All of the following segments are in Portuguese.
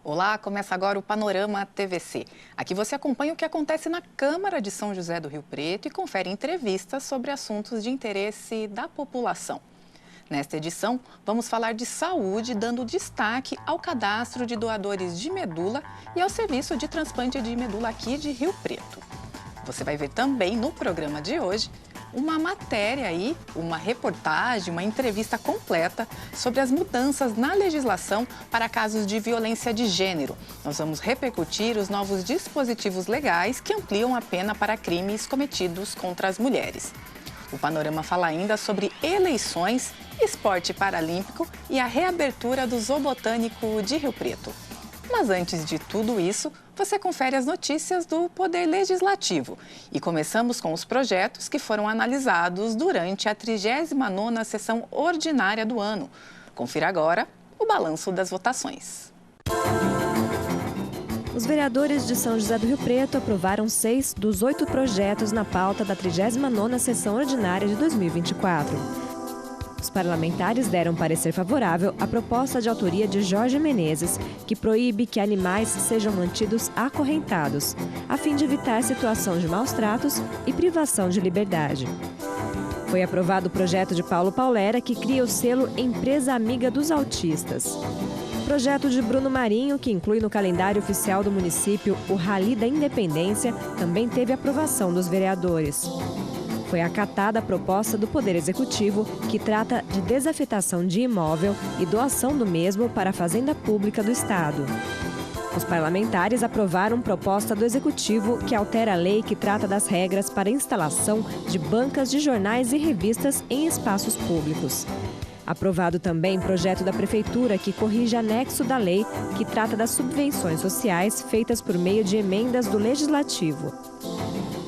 Olá, começa agora o Panorama TVC. Aqui você acompanha o que acontece na Câmara de São José do Rio Preto e confere entrevistas sobre assuntos de interesse da população. Nesta edição, vamos falar de saúde, dando destaque ao cadastro de doadores de medula e ao serviço de transplante de medula aqui de Rio Preto. Você vai ver também no programa de hoje uma matéria aí, uma reportagem, uma entrevista completa sobre as mudanças na legislação para casos de violência de gênero. Nós vamos repercutir os novos dispositivos legais que ampliam a pena para crimes cometidos contra as mulheres. O Panorama fala ainda sobre eleições, esporte paralímpico e a reabertura do Zoobotânico de Rio Preto. Mas antes de tudo isso, você confere as notícias do Poder Legislativo. E começamos com os projetos que foram analisados durante a 39ª sessão ordinária do ano. Confira agora o balanço das votações. Os vereadores de São José do Rio Preto aprovaram 6 dos 8 projetos na pauta da 39ª sessão ordinária de 2024. Os parlamentares deram parecer favorável à proposta de autoria de Jorge Menezes, que proíbe que animais sejam mantidos acorrentados, a fim de evitar situação de maus tratos e privação de liberdade. Foi aprovado o projeto de Paulo Paulera, que cria o selo Empresa Amiga dos Autistas. Projeto de Bruno Marinho, que inclui no calendário oficial do município o Rally da Independência, também teve aprovação dos vereadores. Foi acatada a proposta do Poder Executivo, que trata de desafetação de imóvel e doação do mesmo para a Fazenda Pública do Estado. Os parlamentares aprovaram proposta do Executivo que altera a lei que trata das regras para instalação de bancas de jornais e revistas em espaços públicos. Aprovado também projeto da Prefeitura que corrige anexo da lei que trata das subvenções sociais feitas por meio de emendas do Legislativo.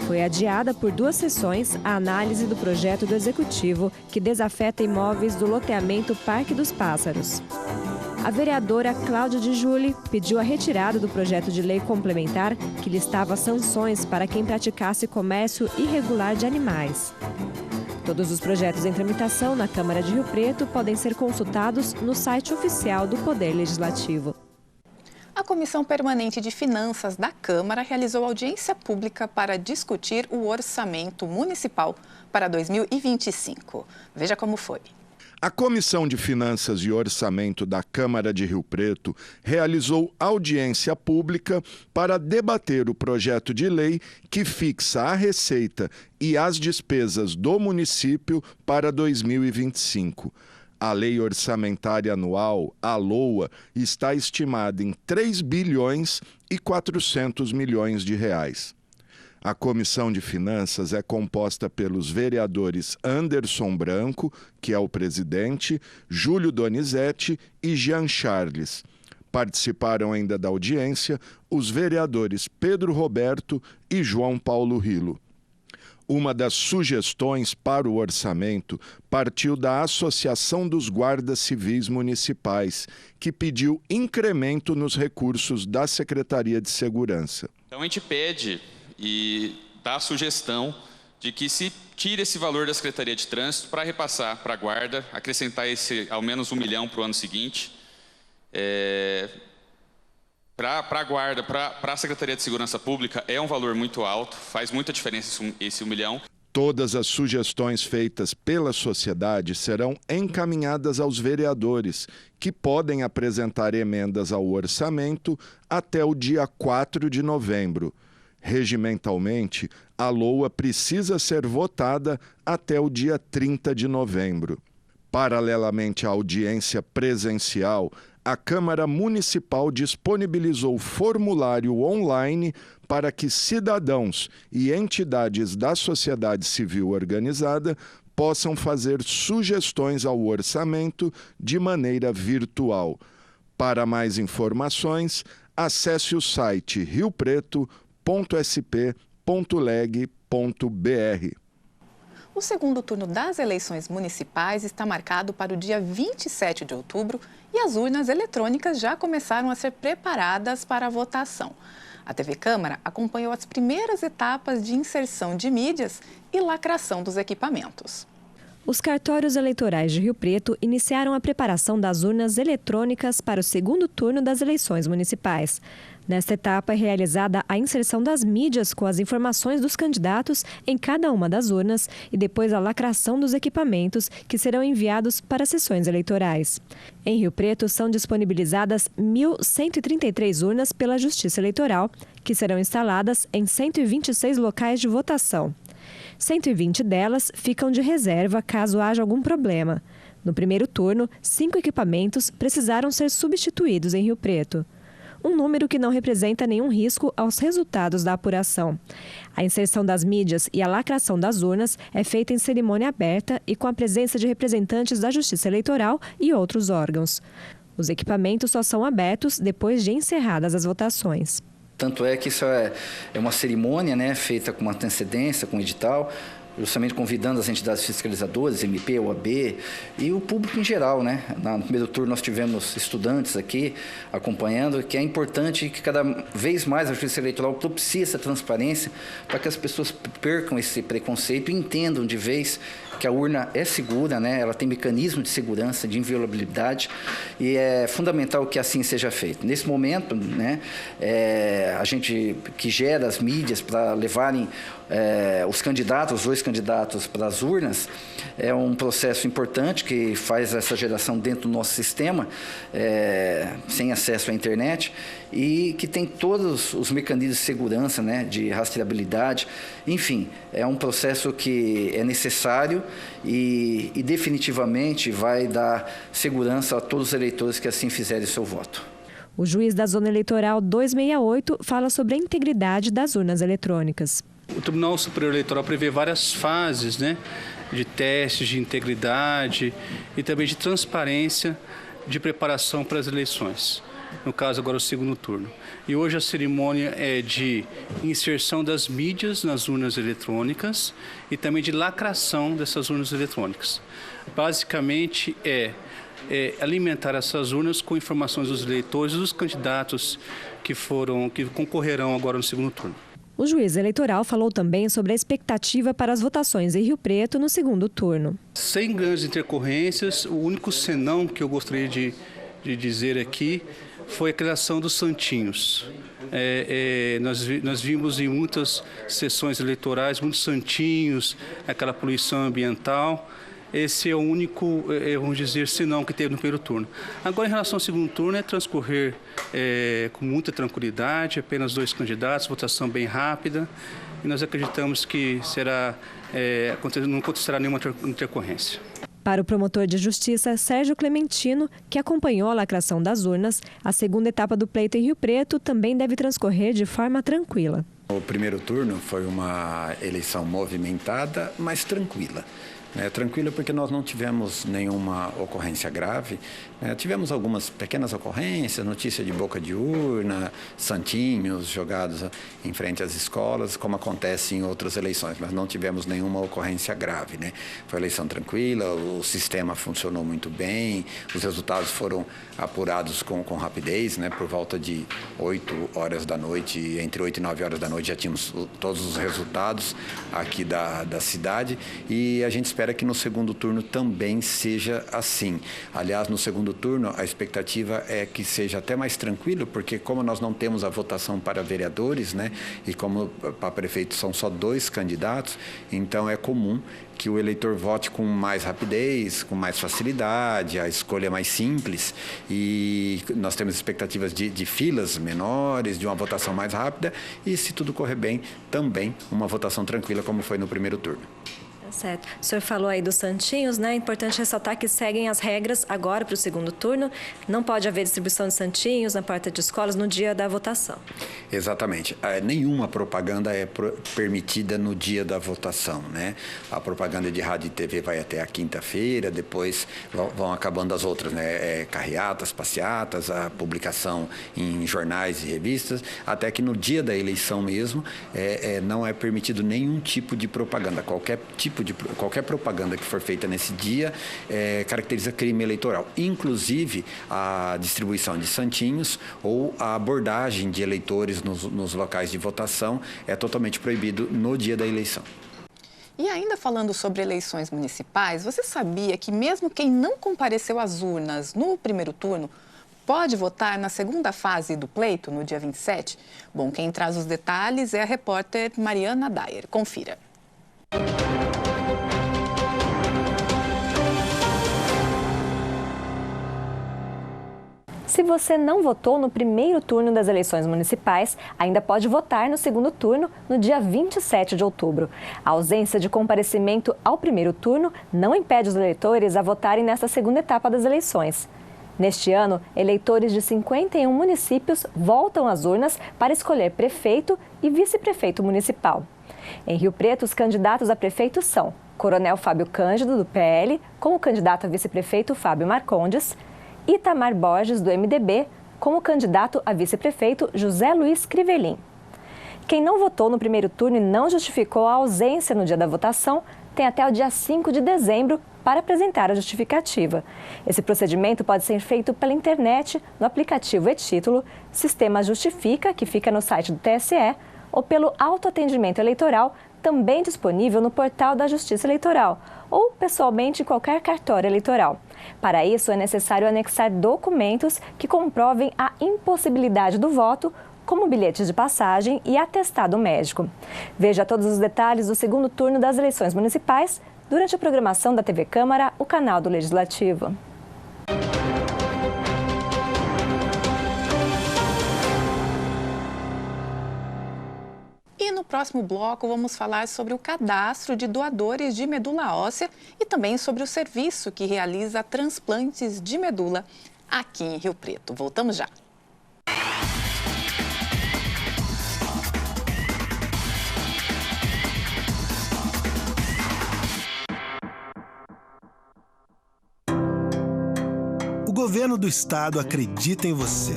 Foi adiada por 2 sessões a análise do projeto do Executivo que desafeta imóveis do loteamento Parque dos Pássaros. A vereadora Cláudia de Júli pediu a retirada do projeto de lei complementar que listava sanções para quem praticasse comércio irregular de animais. Todos os projetos em tramitação na Câmara de Rio Preto podem ser consultados no site oficial do Poder Legislativo. A Comissão Permanente de Finanças da Câmara realizou audiência pública para discutir o orçamento municipal para 2025. Veja como foi. A Comissão de Finanças e Orçamento da Câmara de Rio Preto realizou audiência pública para debater o projeto de lei que fixa a receita e as despesas do município para 2025. A Lei Orçamentária Anual, a LOA, está estimada em 3 bilhões e 400 milhões de reais. A Comissão de Finanças é composta pelos vereadores Anderson Branco, que é o presidente, Júlio Donizete e Jean Charles. Participaram ainda da audiência os vereadores Pedro Roberto e João Paulo Rilo. Uma das sugestões para o orçamento partiu da Associação dos Guardas Civis Municipais, que pediu incremento nos recursos da Secretaria de Segurança. Então a gente pede e dá a sugestão de que se tire esse valor da Secretaria de Trânsito para repassar para a Guarda, acrescentar esse ao menos 1 milhão para o ano seguinte. Para a Guarda, para a Secretaria de Segurança Pública, é um valor muito alto, faz muita diferença esse 1 milhão. Todas as sugestões feitas pela sociedade serão encaminhadas aos vereadores, que podem apresentar emendas ao orçamento até o dia 4 de novembro. Regimentalmente, a LOA precisa ser votada até o dia 30 de novembro. Paralelamente à audiência presencial, a Câmara Municipal disponibilizou formulário online para que cidadãos e entidades da sociedade civil organizada possam fazer sugestões ao orçamento de maneira virtual. Para mais informações, acesse o site riopreto.sp.leg.br. O segundo turno das eleições municipais está marcado para o dia 27 de outubro e as urnas eletrônicas já começaram a ser preparadas para a votação. A TV Câmara acompanhou as primeiras etapas de inserção de mídias e lacração dos equipamentos. Os cartórios eleitorais de Rio Preto iniciaram a preparação das urnas eletrônicas para o segundo turno das eleições municipais. Nesta etapa é realizada a inserção das mídias com as informações dos candidatos em cada uma das urnas e depois a lacração dos equipamentos que serão enviados para as sessões eleitorais. Em Rio Preto são disponibilizadas 1.133 urnas pela Justiça Eleitoral, que serão instaladas em 126 locais de votação. 120 delas ficam de reserva caso haja algum problema. No primeiro turno, 5 equipamentos precisaram ser substituídos em Rio Preto. Um número que não representa nenhum risco aos resultados da apuração. A inserção das mídias e a lacração das urnas é feita em cerimônia aberta e com a presença de representantes da Justiça Eleitoral e outros órgãos. Os equipamentos só são abertos depois de encerradas as votações. Tanto é que isso é uma cerimônia, né, feita com uma antecedência, com edital, justamente convidando as entidades fiscalizadoras, MP, OAB e o público em geral, né? No primeiro turno nós tivemos estudantes aqui acompanhando, que é importante que cada vez mais a Justiça Eleitoral propicie essa transparência para que as pessoas percam esse preconceito e entendam de vez que a urna é segura, né? Ela tem mecanismo de segurança, de inviolabilidade e é fundamental que assim seja feito. Nesse momento, né, a gente que gera as mídias para levarem os dois candidatos para as urnas, é um processo importante que faz essa geração dentro do nosso sistema, sem acesso à internet, e que tem todos os mecanismos de segurança, né, de rastreabilidade. Enfim, é um processo que é necessário e definitivamente vai dar segurança a todos os eleitores que assim fizerem seu voto. O juiz da Zona Eleitoral 268 fala sobre a integridade das urnas eletrônicas. O Tribunal Superior Eleitoral prevê várias fases, né, de testes de integridade e também de transparência de preparação para as eleições. No caso, agora o segundo turno. E hoje a cerimônia é de inserção das mídias nas urnas eletrônicas e também de lacração dessas urnas eletrônicas. Basicamente é alimentar essas urnas com informações dos eleitores e dos candidatos que concorrerão agora no segundo turno. O juiz eleitoral falou também sobre a expectativa para as votações em Rio Preto no segundo turno. Sem grandes intercorrências, o único senão que eu gostaria de dizer aqui foi a criação dos santinhos. Nós vimos em muitas sessões eleitorais muitos santinhos, aquela poluição ambiental. Esse é o único, vamos dizer, senão que teve no primeiro turno. Agora, em relação ao segundo turno, é transcorrer com muita tranquilidade, apenas 2 candidatos, votação bem rápida, e nós acreditamos que não acontecerá nenhuma intercorrência. Para o promotor de justiça Sérgio Clementino, que acompanhou a lacração das urnas, a segunda etapa do pleito em Rio Preto também deve transcorrer de forma tranquila. O primeiro turno foi uma eleição movimentada, mas tranquila. Tranquila porque nós não tivemos nenhuma ocorrência grave. Tivemos algumas pequenas ocorrências, notícia de boca de urna, santinhos jogados em frente às escolas, como acontece em outras eleições, mas não tivemos nenhuma ocorrência grave. Foi eleição tranquila, o sistema funcionou muito bem, os resultados foram apurados com rapidez, por volta de 8 horas da noite, entre 8 e 9 horas da noite já tínhamos todos os resultados aqui da cidade e a gente espera que no segundo turno também seja assim. Aliás, no segundo turno, a expectativa é que seja até mais tranquilo, porque como nós não temos a votação para vereadores, e como para prefeito são só 2 candidatos, então é comum que o eleitor vote com mais rapidez, com mais facilidade, a escolha é mais simples e nós temos expectativas de filas menores, de uma votação mais rápida e, se tudo correr bem, também uma votação tranquila como foi no primeiro turno. Certo. O senhor falou aí dos santinhos, É importante ressaltar que seguem as regras agora para o segundo turno. Não pode haver distribuição de santinhos na porta de escolas no dia da votação. Exatamente. Nenhuma propaganda é permitida no dia da votação, A propaganda de rádio e TV vai até a quinta-feira, depois vão acabando as outras, carreatas, passeatas, a publicação em jornais e revistas, até que no dia da eleição mesmo não é permitido nenhum tipo de propaganda, qualquer propaganda que for feita nesse dia caracteriza crime eleitoral, inclusive a distribuição de santinhos ou a abordagem de eleitores nos locais de votação é totalmente proibido no dia da eleição. E ainda falando sobre eleições municipais, você sabia que mesmo quem não compareceu às urnas no primeiro turno pode votar na segunda fase do pleito, no dia 27? Bom, quem traz os detalhes é a repórter Mariana Dyer. Confira. Se você não votou no primeiro turno das eleições municipais, ainda pode votar no segundo turno no dia 27 de outubro. A ausência de comparecimento ao primeiro turno não impede os eleitores a votarem nessa segunda etapa das eleições. Neste ano, eleitores de 51 municípios voltam às urnas para escolher prefeito e vice-prefeito municipal. Em Rio Preto, os candidatos a prefeito são Coronel Fábio Cândido, do PL, com o candidato a vice-prefeito Fábio Marcondes, Itamar Borges, do MDB, com o candidato a vice-prefeito José Luiz Crivelin. Quem não votou no primeiro turno e não justificou a ausência no dia da votação, tem até o dia 5 de dezembro para apresentar a justificativa. Esse procedimento pode ser feito pela internet, no aplicativo e-Título, Sistema Justifica, que fica no site do TSE, ou pelo autoatendimento eleitoral, também disponível no portal da Justiça Eleitoral, ou pessoalmente em qualquer cartório eleitoral. Para isso, é necessário anexar documentos que comprovem a impossibilidade do voto, como bilhetes de passagem e atestado médico. Veja todos os detalhes do segundo turno das eleições municipais durante a programação da TV Câmara, o canal do Legislativo. E no próximo bloco vamos falar sobre o cadastro de doadores de medula óssea e também sobre o serviço que realiza transplantes de medula aqui em Rio Preto. Voltamos já. O governo do estado acredita em você.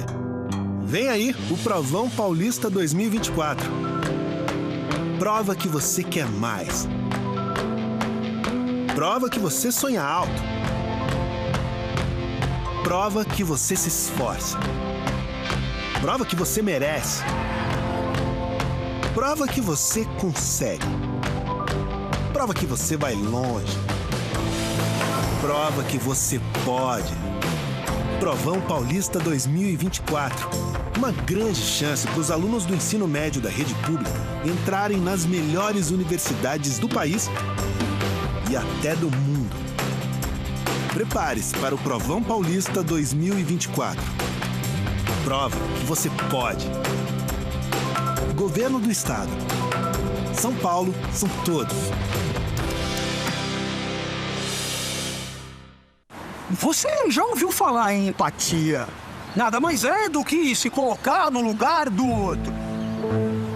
Vem aí o Provão Paulista 2024. Prova que você quer mais. Prova que você sonha alto. Prova que você se esforça. Prova que você merece. Prova que você consegue. Prova que você vai longe. Prova que você pode. Provão Paulista 2024. Uma grande chance para os alunos do ensino médio da rede pública entrarem nas melhores universidades do país e até do mundo. Prepare-se para o Provão Paulista 2024. Prova que você pode. Governo do Estado. São Paulo são todos. Você já ouviu falar em empatia? Nada mais é do que se colocar no lugar do outro.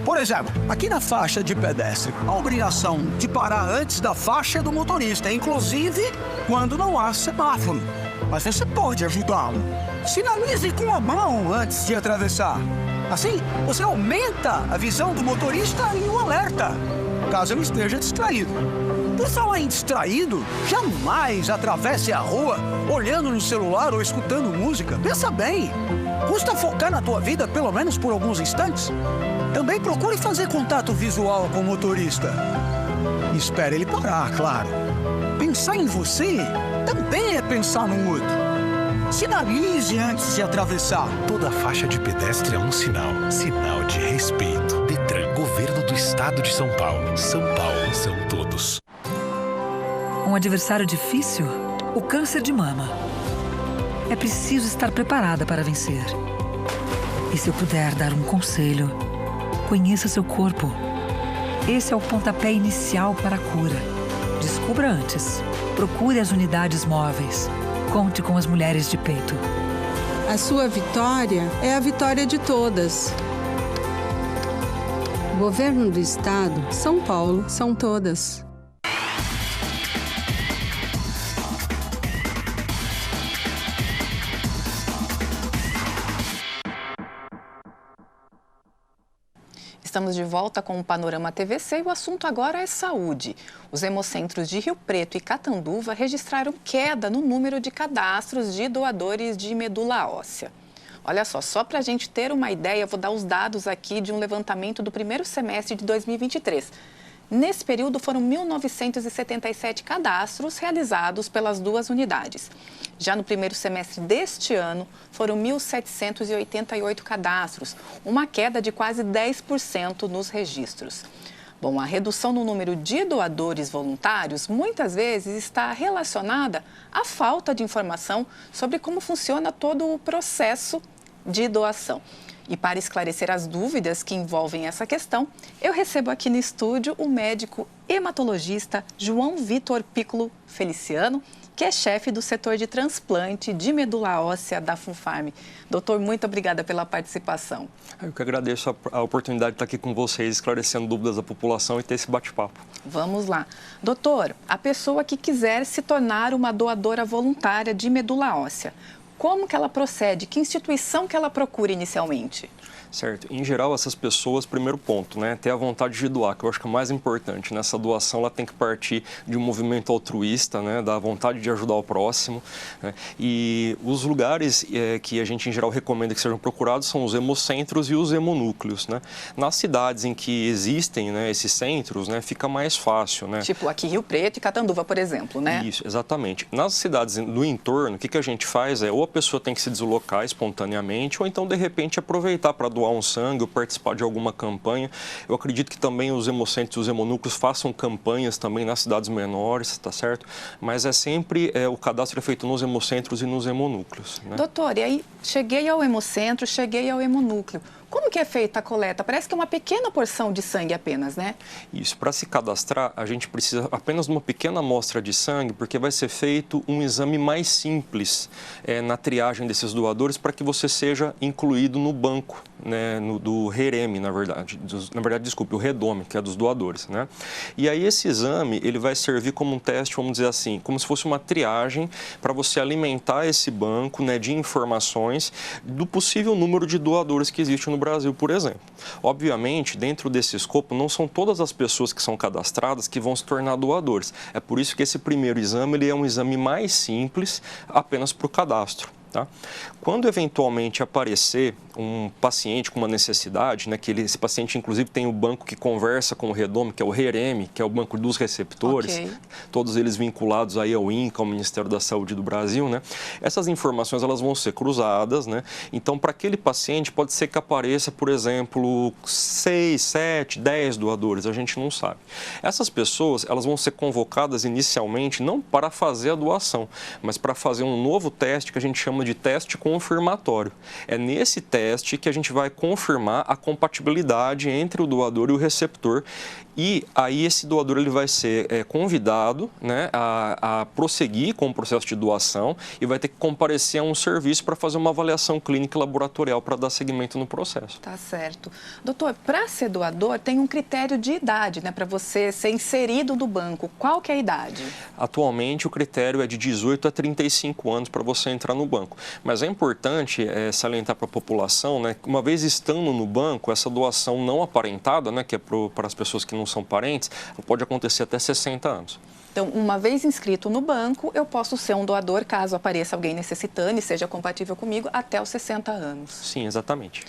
Por exemplo, aqui na faixa de pedestre, a obrigação de parar antes da faixa é do motorista, inclusive quando não há semáforo. Mas você pode ajudá-lo. Sinalize com a mão antes de atravessar. Assim, você aumenta a visão do motorista e o alerta, caso ele esteja distraído. Por falar em distraído, jamais atravesse a rua olhando no celular ou escutando música. Pensa bem, custa focar na tua vida pelo menos por alguns instantes? Também procure fazer contato visual com o motorista. Espere ele parar, claro. Pensar em você também é pensar no outro. Sinalize antes de atravessar. Toda faixa de pedestre é um sinal. Sinal de respeito. Detran, Governo do Estado de São Paulo. São Paulo são todos. Um adversário difícil? O câncer de mama. É preciso estar preparada para vencer. E se eu puder dar um conselho, conheça seu corpo. Esse é o pontapé inicial para a cura. Descubra antes. Procure as unidades móveis. Conte com as mulheres de peito. A sua vitória é a vitória de todas. Governo do Estado, São Paulo são todas. Estamos de volta com o Panorama TVC e o assunto agora é saúde. Os hemocentros de Rio Preto e Catanduva registraram queda no número de cadastros de doadores de medula óssea. Olha só para a gente ter uma ideia, vou dar os dados aqui de um levantamento do primeiro semestre de 2023. Nesse período, foram 1.977 cadastros realizados pelas duas unidades. Já no primeiro semestre deste ano, foram 1.788 cadastros, uma queda de quase 10% nos registros. Bom, a redução no número de doadores voluntários muitas vezes está relacionada à falta de informação sobre como funciona todo o processo de doação. E para esclarecer as dúvidas que envolvem essa questão, eu recebo aqui no estúdio o médico hematologista João Vitor Piccolo Feliciano, que é chefe do setor de transplante de medula óssea da FUNFARM. Doutor, muito obrigada pela participação. Eu que agradeço a oportunidade de estar aqui com vocês, esclarecendo dúvidas da população e ter esse bate-papo. Vamos lá. Doutor, a pessoa que quiser se tornar uma doadora voluntária de medula óssea, como que ela procede? Que instituição que ela procura inicialmente? Certo. Em geral, essas pessoas, primeiro ponto, né, ter a vontade de doar, que eu acho que é o mais importante. Nessa doação, ela tem que partir de um movimento altruísta, né, da vontade de ajudar o próximo. Né, e os lugares que a gente, em geral, recomenda que sejam procurados são os hemocentros e os hemonúcleos. Né. Nas cidades em que existem, né, esses centros, né, fica mais fácil. Né. Tipo aqui Rio Preto e Catanduva, por exemplo, né? Isso, exatamente. Nas cidades do entorno, o que a gente faz ou a pessoa tem que se deslocar espontaneamente, ou então, de repente, aproveitar para doar um sangue ou participar de alguma campanha. Eu acredito que também os hemocentros e os hemonúcleos façam campanhas também nas cidades menores, tá certo? Mas é sempre o cadastro é feito nos hemocentros e nos hemonúcleos. Né? Doutor, e aí cheguei ao hemocentro, cheguei ao hemonúcleo. Como que é feita a coleta? Parece que é uma pequena porção de sangue apenas, né? Isso. Para se cadastrar, a gente precisa apenas de uma pequena amostra de sangue, porque vai ser feito um exame mais simples na triagem desses doadores para que você seja incluído no banco, né, do REREME, na verdade. Desculpe, o REDOME, que é dos doadores, né? E aí esse exame, ele vai servir como um teste, vamos dizer assim, como se fosse uma triagem para você alimentar esse banco, né, de informações do possível número de doadores que existe no Brasil, por exemplo. Obviamente, dentro desse escopo, não são todas as pessoas que são cadastradas que vão se tornar doadores. É por isso que esse primeiro exame ele é um exame mais simples, apenas para o cadastro. Tá? Quando eventualmente aparecer um paciente com uma necessidade, né, que esse paciente inclusive tem o banco que conversa com o REDOME, que é o REREME, que é o banco dos receptores, todos eles vinculados aí ao INCA, ao Ministério da Saúde do Brasil, né? Essas informações elas vão ser cruzadas, né? Então, para aquele paciente pode ser que apareça, por exemplo, 6, 7, 10 doadores, a gente não sabe. Essas pessoas, elas vão ser convocadas inicialmente não para fazer a doação, mas para fazer um novo teste que a gente chama de teste confirmatório. É nesse teste que a gente vai confirmar a compatibilidade entre o doador e o receptor. E aí esse doador ele vai ser convidado, né, a prosseguir com o processo de doação e vai ter que comparecer a um serviço para fazer uma avaliação clínica e laboratorial para dar seguimento no processo. Tá certo. Doutor, para ser doador tem um critério de idade, né, para você ser inserido no banco. Qual que é a idade? Atualmente o critério é de 18 a 35 anos para você entrar no banco. Mas é importante salientar para a população, né, que uma vez estando no banco, essa doação não aparentada, né, que é para as pessoas que não são parentes, pode acontecer até 60 anos. Então, uma vez inscrito no banco, eu posso ser um doador caso apareça alguém necessitando e seja compatível comigo até os 60 anos. Sim, exatamente.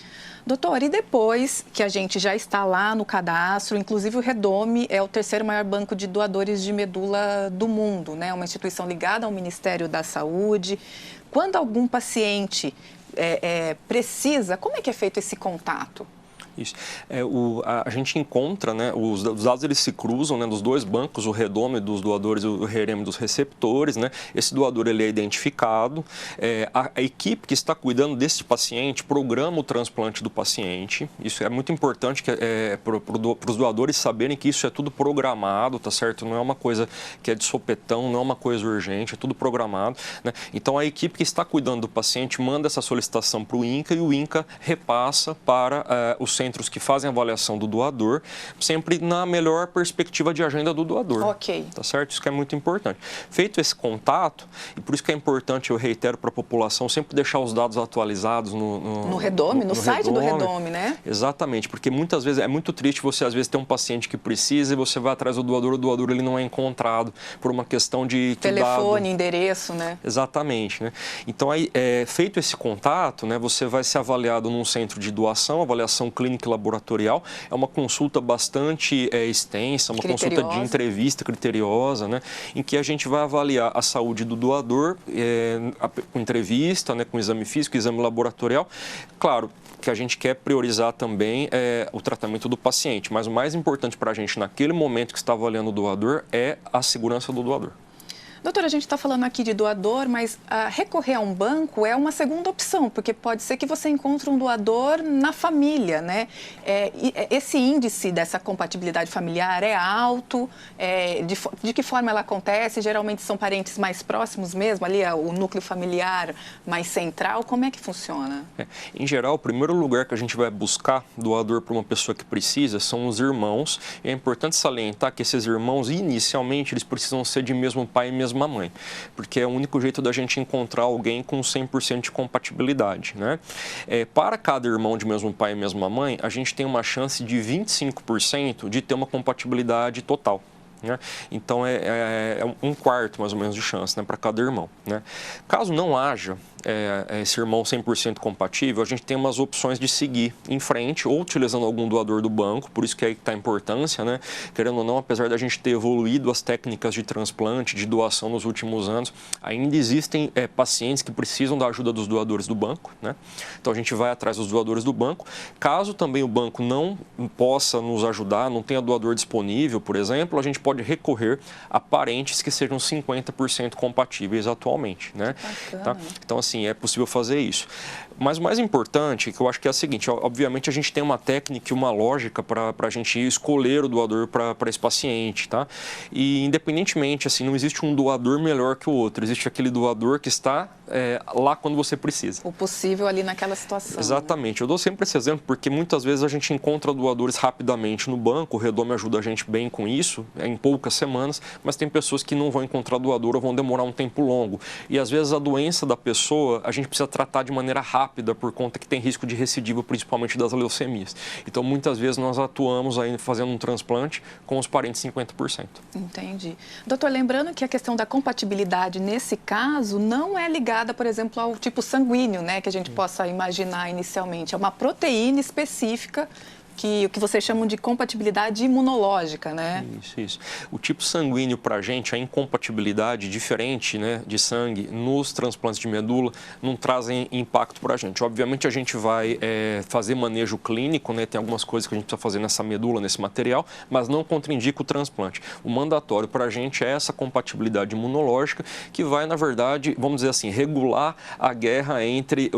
Doutor, e depois que a gente já está lá no cadastro, inclusive o REDOME é o terceiro maior banco de doadores de medula do mundo, né? Uma instituição ligada ao Ministério da Saúde. Quando algum paciente precisa, como é que é feito esse contato? Isso. A gente encontra, né, os dados eles se cruzam, né, dos dois bancos, o REDOME dos doadores e o REREME dos receptores, né? Esse doador ele é identificado, a equipe que está cuidando desse paciente programa o transplante do paciente. Isso é muito importante para os doadores saberem que isso é tudo programado, tá certo? Não é uma coisa que é de sopetão, não é uma coisa urgente, é tudo programado, né? Então a equipe que está cuidando do paciente manda essa solicitação para o INCA e o INCA repassa para os centros que fazem a avaliação do doador, sempre na melhor perspectiva de agenda do doador. Ok. Tá certo? Isso que é muito importante. Feito esse contato, e por isso que é importante, eu reitero para a população, sempre deixar os dados atualizados no REDOME, no site do REDOME, né? Exatamente, porque muitas vezes é muito triste você às vezes ter um paciente que precisa e você vai atrás do doador, o doador ele não é encontrado por uma questão de telefone, endereço, né? Exatamente, né? Então aí, feito esse contato, né, você vai ser avaliado num centro de doação, avaliação clínica clínica e laboratorial. É uma consulta bastante extensa, uma consulta de entrevista criteriosa, né, em que a gente vai avaliar a saúde do doador com entrevista, né, com exame físico, exame laboratorial. Claro que a gente quer priorizar também o tratamento do paciente, mas o mais importante para a gente naquele momento que está avaliando o doador é a segurança do doador. Doutora, a gente está falando aqui de doador, mas recorrer a um banco é uma segunda opção, porque pode ser que você encontre um doador na família, né? Esse índice dessa compatibilidade familiar é alto? De que forma ela acontece? Geralmente são parentes mais próximos mesmo, ali o núcleo familiar mais central. Como é que funciona? Em geral, o primeiro lugar que a gente vai buscar doador para uma pessoa que precisa são os irmãos. E é importante salientar que esses irmãos, inicialmente, eles precisam ser de mesmo pai e mesma mãe, porque é o único jeito da gente encontrar alguém com 100% de compatibilidade, né? Para cada irmão de mesmo pai e mesma mãe, a gente tem uma chance de 25% de ter uma compatibilidade total. Né? Então, é um quarto, mais ou menos, de chance, né, para cada irmão. Né? Caso não haja esse irmão 100% compatível, a gente tem umas opções de seguir em frente, ou utilizando algum doador do banco, por isso que aí está a importância, né? Querendo ou não, apesar da gente ter evoluído as técnicas de transplante, de doação nos últimos anos, ainda existem pacientes que precisam da ajuda dos doadores do banco, né? Então, a gente vai atrás dos doadores do banco. Caso também o banco não possa nos ajudar, não tenha doador disponível, por exemplo, a gente pode recorrer a parentes que sejam 50% compatíveis atualmente, né? Tá? Então, assim, é possível fazer isso. Mas o mais importante, que eu acho que é o seguinte, obviamente a gente tem uma técnica e uma lógica para a gente escolher o doador para esse paciente, tá? E independentemente, assim, não existe um doador melhor que o outro, existe aquele doador que está lá quando você precisa. O possível ali naquela situação. Exatamente. Né? Eu dou sempre esse exemplo porque muitas vezes a gente encontra doadores rapidamente no banco, o Redome ajuda a gente bem com isso, em poucas semanas, mas tem pessoas que não vão encontrar doador ou vão demorar um tempo longo. E às vezes a doença da pessoa, a gente precisa tratar de maneira rápida por conta que tem risco de recidiva, principalmente das leucemias. Então, muitas vezes nós atuamos aí fazendo um transplante com os parentes 50%. Entendi. Doutor, lembrando que a questão da compatibilidade nesse caso não é ligada, por exemplo, ao tipo sanguíneo, né, que a gente possa imaginar inicialmente. É uma proteína específica que você chama de compatibilidade imunológica, né? Isso. O tipo sanguíneo para a gente, a incompatibilidade diferente, né, de sangue nos transplantes de medula não trazem impacto para a gente. Obviamente a gente vai fazer manejo clínico, né, tem algumas coisas que a gente precisa fazer nessa medula, nesse material, mas não contraindica o transplante. O mandatório para a gente é essa compatibilidade imunológica que vai, na verdade, vamos dizer assim, regular a guerra entre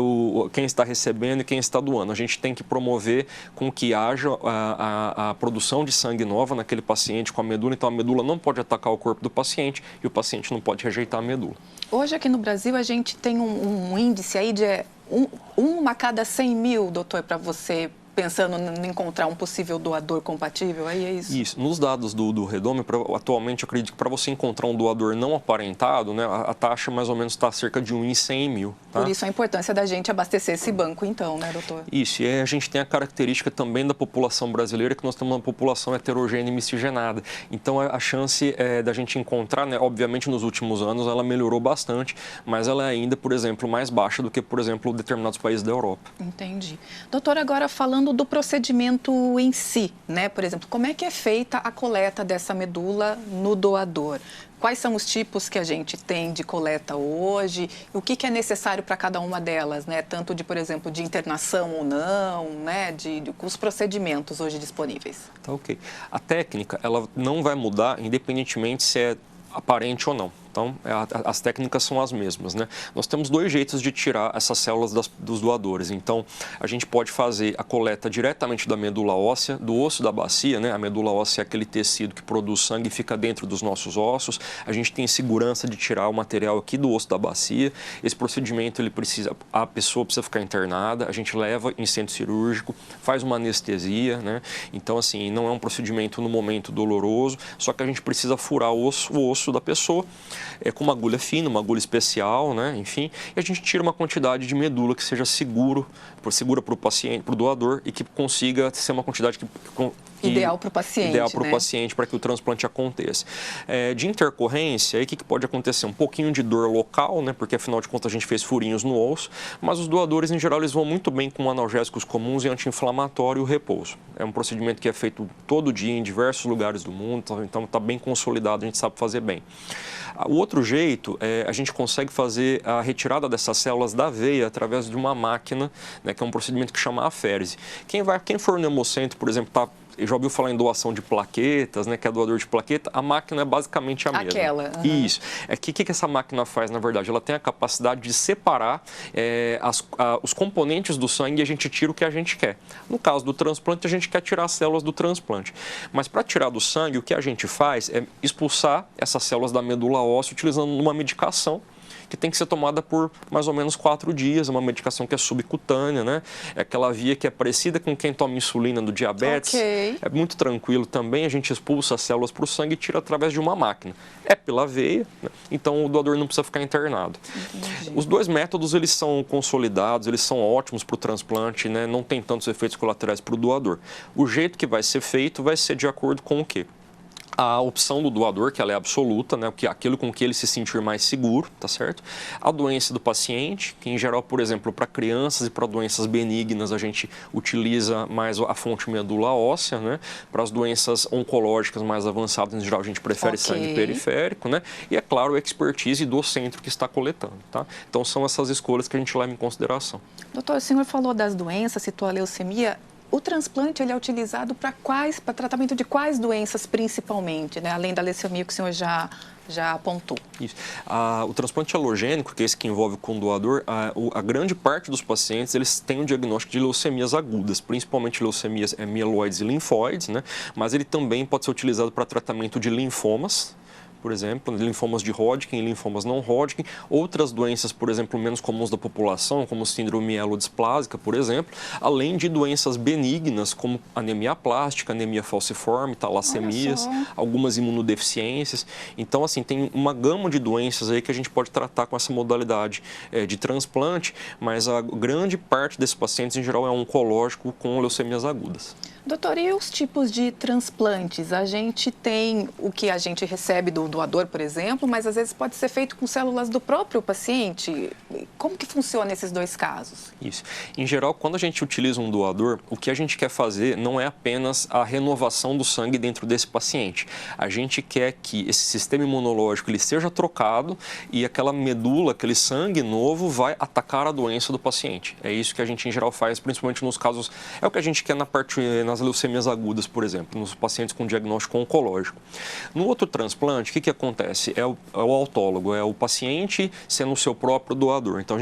quem está recebendo e quem está doando. A gente tem que promover com que haja a produção de sangue nova naquele paciente com a medula, então a medula não pode atacar o corpo do paciente e o paciente não pode rejeitar a medula. Hoje aqui no Brasil a gente tem um índice aí de uma a cada 100 mil, doutor, para você pensando em encontrar um possível doador compatível, aí é isso? Isso. Nos dados do Redome, atualmente, eu acredito que para você encontrar um doador não aparentado, né, a taxa mais ou menos está cerca de 1 em 100 mil. Tá? Por isso a importância da gente abastecer esse banco, então, né, doutor? Isso, e a gente tem a característica também da população brasileira, que nós temos uma população heterogênea e miscigenada. Então, a chance da gente encontrar, né, obviamente, nos últimos anos, ela melhorou bastante, mas ela é ainda, por exemplo, mais baixa do que, por exemplo, determinados países da Europa. Entendi. Doutor, agora falando do procedimento em si, né? Por exemplo, como é que é feita a coleta dessa medula no doador? Quais são os tipos que a gente tem de coleta hoje? O que é necessário para cada uma delas, né? Tanto de, por exemplo, de internação ou não, né? Os procedimentos hoje disponíveis. Tá, ok. A técnica, ela não vai mudar independentemente se é aparente ou não. Então, as técnicas são as mesmas, né? Nós temos dois jeitos de tirar essas células dos doadores. Então, a gente pode fazer a coleta diretamente da medula óssea, do osso da bacia, né? A medula óssea é aquele tecido que produz sangue e fica dentro dos nossos ossos. A gente tem segurança de tirar o material aqui do osso da bacia. Esse procedimento, a pessoa precisa ficar internada, a gente leva em centro cirúrgico, faz uma anestesia, né? Então, assim, não é um procedimento no momento doloroso, só que a gente precisa furar o osso da pessoa, com uma agulha fina, uma agulha especial, né? Enfim, e a gente tira uma quantidade de medula que seja segura para o paciente, para o doador, e que consiga ser uma quantidade que Ideal para o paciente, Ideal para o né? paciente, para que o transplante aconteça. De intercorrência, aí o que pode acontecer? Um pouquinho de dor local, né? Porque afinal de contas a gente fez furinhos no osso, mas os doadores, em geral, eles vão muito bem com analgésicos comuns e anti-inflamatório e o repouso. É um procedimento que é feito todo dia em diversos lugares do mundo, então está bem consolidado, a gente sabe fazer bem. O outro jeito é a gente consegue fazer a retirada dessas células da veia através de uma máquina, né, que é um procedimento que chama aférese. Quem for no hemocentro, por exemplo, já ouviu falar em doação de plaquetas, né, que é doador de plaqueta, a máquina é basicamente a mesma. Aquela. Isso. O que essa máquina faz, na verdade? Ela tem a capacidade de separar os componentes do sangue e a gente tira o que a gente quer. No caso do transplante, a gente quer tirar as células do transplante. Mas para tirar do sangue, o que a gente faz é expulsar essas células da medula óssea utilizando uma medicação que tem que ser tomada por mais ou menos 4 dias, uma medicação que é subcutânea, né? É aquela via que é parecida com quem toma insulina do diabetes. Okay. É muito tranquilo também, a gente expulsa as células para o sangue e tira através de uma máquina. É pela veia, né? Então o doador não precisa ficar internado. Entendi. Os dois métodos, eles são consolidados, eles são ótimos para o transplante, né? Não tem tantos efeitos colaterais para o doador. O jeito que vai ser feito vai ser de acordo com o quê? A opção do doador, que ela é absoluta, né, aquilo com que ele se sentir mais seguro, tá certo? A doença do paciente, que em geral, por exemplo, para crianças e para doenças benignas, a gente utiliza mais a fonte medula óssea, né? Para as doenças oncológicas mais avançadas, em geral, a gente prefere sangue periférico, né? E, é claro, a expertise do centro que está coletando, tá? Então, são essas escolhas que a gente leva em consideração. Doutor, o senhor falou das doenças, citou a leucemia. O transplante ele é utilizado para tratamento de quais doenças principalmente, né? Além da leucemia que o senhor já apontou? Isso. O transplante alogênico, que é esse que envolve com o doador, a grande parte dos pacientes eles têm um diagnóstico de leucemias agudas, principalmente leucemias mieloides e linfóides, né? Mas ele também pode ser utilizado para tratamento de linfomas, por exemplo, linfomas de Hodgkin e linfomas não Hodgkin, outras doenças, por exemplo, menos comuns da população, como síndrome mielodisplásica, por exemplo, além de doenças benignas, como anemia plástica, anemia falciforme, talassemias, algumas imunodeficiências. Então, assim, tem uma gama de doenças aí que a gente pode tratar com essa modalidade de transplante, mas a grande parte desses pacientes, em geral, é oncológico com leucemias agudas. Doutor, e os tipos de transplantes? A gente tem o que a gente recebe do doador, por exemplo, mas às vezes pode ser feito com células do próprio paciente. Como que funciona esses dois casos? Isso. Em geral, quando a gente utiliza um doador, o que a gente quer fazer não é apenas a renovação do sangue dentro desse paciente. A gente quer que esse sistema imunológico ele seja trocado e aquela medula, aquele sangue novo vai atacar a doença do paciente. É isso que a gente, em geral, faz, principalmente nos casos... É o que a gente quer nas leucemias agudas, por exemplo, nos pacientes com diagnóstico oncológico. No outro transplante, o que acontece? É o autólogo, é o paciente sendo o seu próprio doador. Então,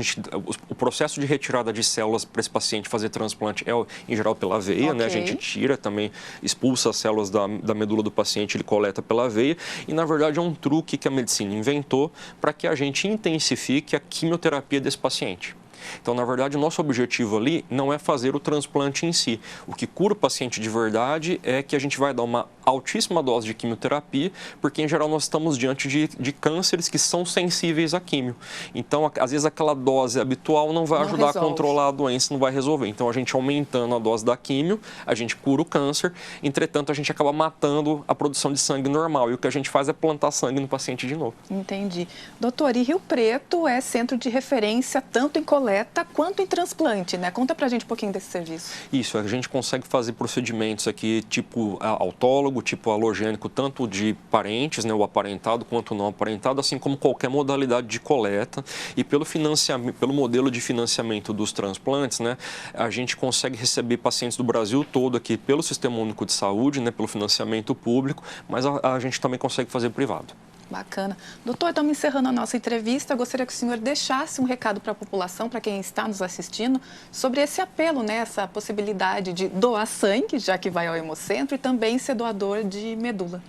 o processo de retirada de células para esse paciente fazer transplante é, em geral, pela veia, né? A gente tira também, expulsa as células da medula do paciente, ele coleta pela veia. E, na verdade, é um truque que a medicina inventou para que a gente intensifique a quimioterapia desse paciente. Então, na verdade, o nosso objetivo ali não é fazer o transplante em si. O que cura o paciente de verdade é que a gente vai dar uma altíssima dose de quimioterapia, porque, em geral, nós estamos diante de cânceres que são sensíveis à quimio. Então, às vezes, aquela dose habitual não vai ajudar a controlar a doença, não vai resolver. Então, a gente aumentando a dose da quimio, a gente cura o câncer, entretanto, a gente acaba matando a produção de sangue normal. E o que a gente faz é plantar sangue no paciente de novo. Entendi. Doutor, e Rio Preto é centro de referência tanto em coleta quanto em transplante, né? Conta pra gente um pouquinho desse serviço. Isso, a gente consegue fazer procedimentos aqui tipo autólogo, tipo alogênico, tanto de parentes, né, o aparentado quanto o não aparentado, assim como qualquer modalidade de coleta. E pelo modelo de financiamento dos transplantes, né, a gente consegue receber pacientes do Brasil todo aqui pelo Sistema Único de Saúde, né, pelo financiamento público, mas a gente também consegue fazer privado. Bacana. Doutor, estamos encerrando a nossa entrevista. Eu gostaria que o senhor deixasse um recado para a população, para quem está nos assistindo, sobre esse apelo, né, essa possibilidade de doar sangue, já que vai ao hemocentro, e também ser doador de medula.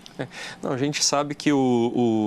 Não, a gente sabe que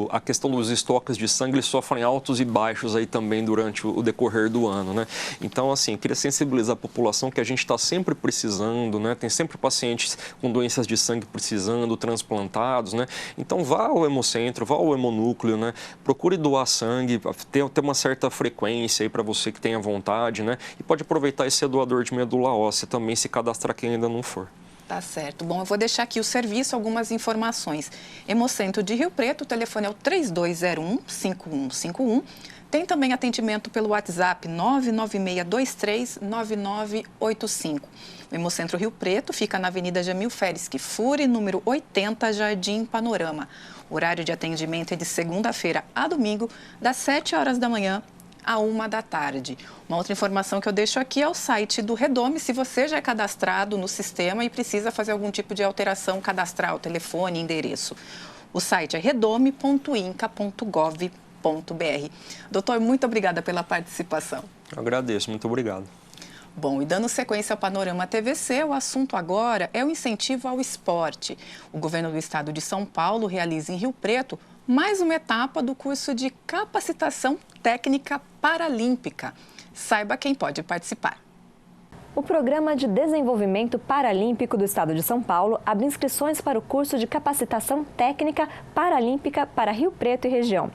a questão dos estoques de sangue, eles sofrem altos e baixos aí também durante o decorrer do ano, né? Então, assim, eu queria sensibilizar a população que a gente está sempre precisando, né? Tem sempre pacientes com doenças de sangue precisando, transplantados, né? Então, vá ao hemocentro, vá ao hemonúcleo, né? Procure doar sangue, ter uma certa frequência aí para você que tenha vontade, né? E pode aproveitar e ser doador de medula óssea também, se cadastrar quem ainda não for. Tá certo. Bom, eu vou deixar aqui o serviço, algumas informações. Hemocentro de Rio Preto, o telefone é o 3201-5151. Tem também atendimento pelo WhatsApp 996239985. O Hemocentro Rio Preto fica na Avenida Jamil Feres Kifuri, número 80, Jardim Panorama. O horário de atendimento é de segunda-feira a domingo, das 7 horas da manhã à 1 da tarde. Uma outra informação que eu deixo aqui é o site do Redome, se você já é cadastrado no sistema e precisa fazer algum tipo de alteração cadastral, telefone, endereço. O site é redome.inca.gov.br. Doutor, muito obrigada pela participação. Eu agradeço, muito obrigado. Bom, e dando sequência ao Panorama TVC, o assunto agora é o incentivo ao esporte. O governo do estado de São Paulo realiza em Rio Preto mais uma etapa do curso de capacitação técnica paralímpica. Saiba quem pode participar. O Programa de Desenvolvimento Paralímpico do Estado de São Paulo abre inscrições para o curso de capacitação técnica paralímpica para Rio Preto e região.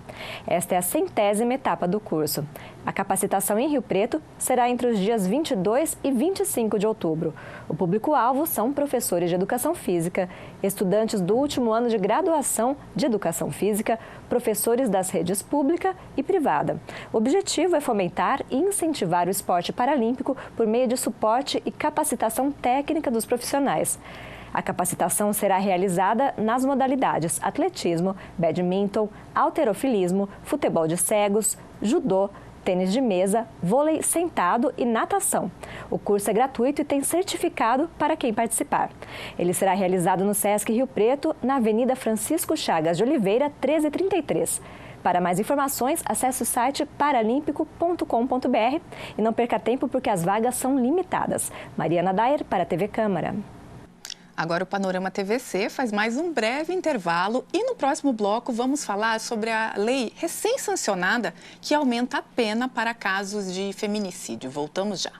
Esta é a 100ª etapa do curso. A capacitação em Rio Preto será entre os dias 22 e 25 de outubro. O público-alvo são professores de educação física, estudantes do último ano de graduação de educação física, professores das redes pública e privada. O objetivo é fomentar e incentivar o esporte paralímpico por meio de suporte e capacitação técnica dos profissionais. A capacitação será realizada nas modalidades atletismo, badminton, halterofilismo, futebol de cegos, judô, tênis de mesa, vôlei sentado e natação. O curso é gratuito e tem certificado para quem participar. Ele será realizado no Sesc Rio Preto, na Avenida Francisco Chagas de Oliveira, 1333. Para mais informações, acesse o site paralimpico.com.br e não perca tempo porque as vagas são limitadas. Mariana Dayer para a TV Câmara. Agora o Panorama TVC faz mais um breve intervalo e no próximo bloco vamos falar sobre a lei recém-sancionada que aumenta a pena para casos de feminicídio. Voltamos já.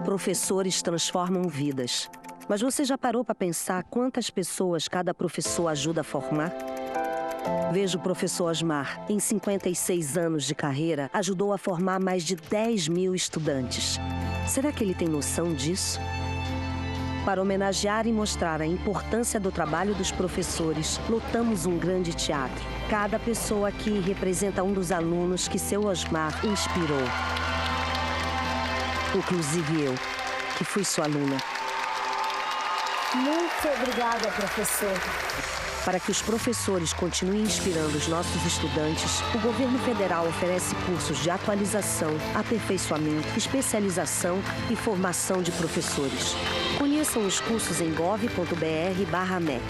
Professores transformam vidas. Mas você já parou para pensar quantas pessoas cada professor ajuda a formar? Veja o professor Osmar, em 56 anos de carreira, ajudou a formar mais de 10 mil estudantes. Será que ele tem noção disso? Para homenagear e mostrar a importância do trabalho dos professores, lotamos um grande teatro. Cada pessoa aqui representa um dos alunos que seu Osmar inspirou. Inclusive eu, que fui sua aluna. Muito obrigada, professor. Para que os professores continuem inspirando os nossos estudantes, o governo federal oferece cursos de atualização, aperfeiçoamento, especialização e formação de professores. Conheçam os cursos em gov.br/MEC.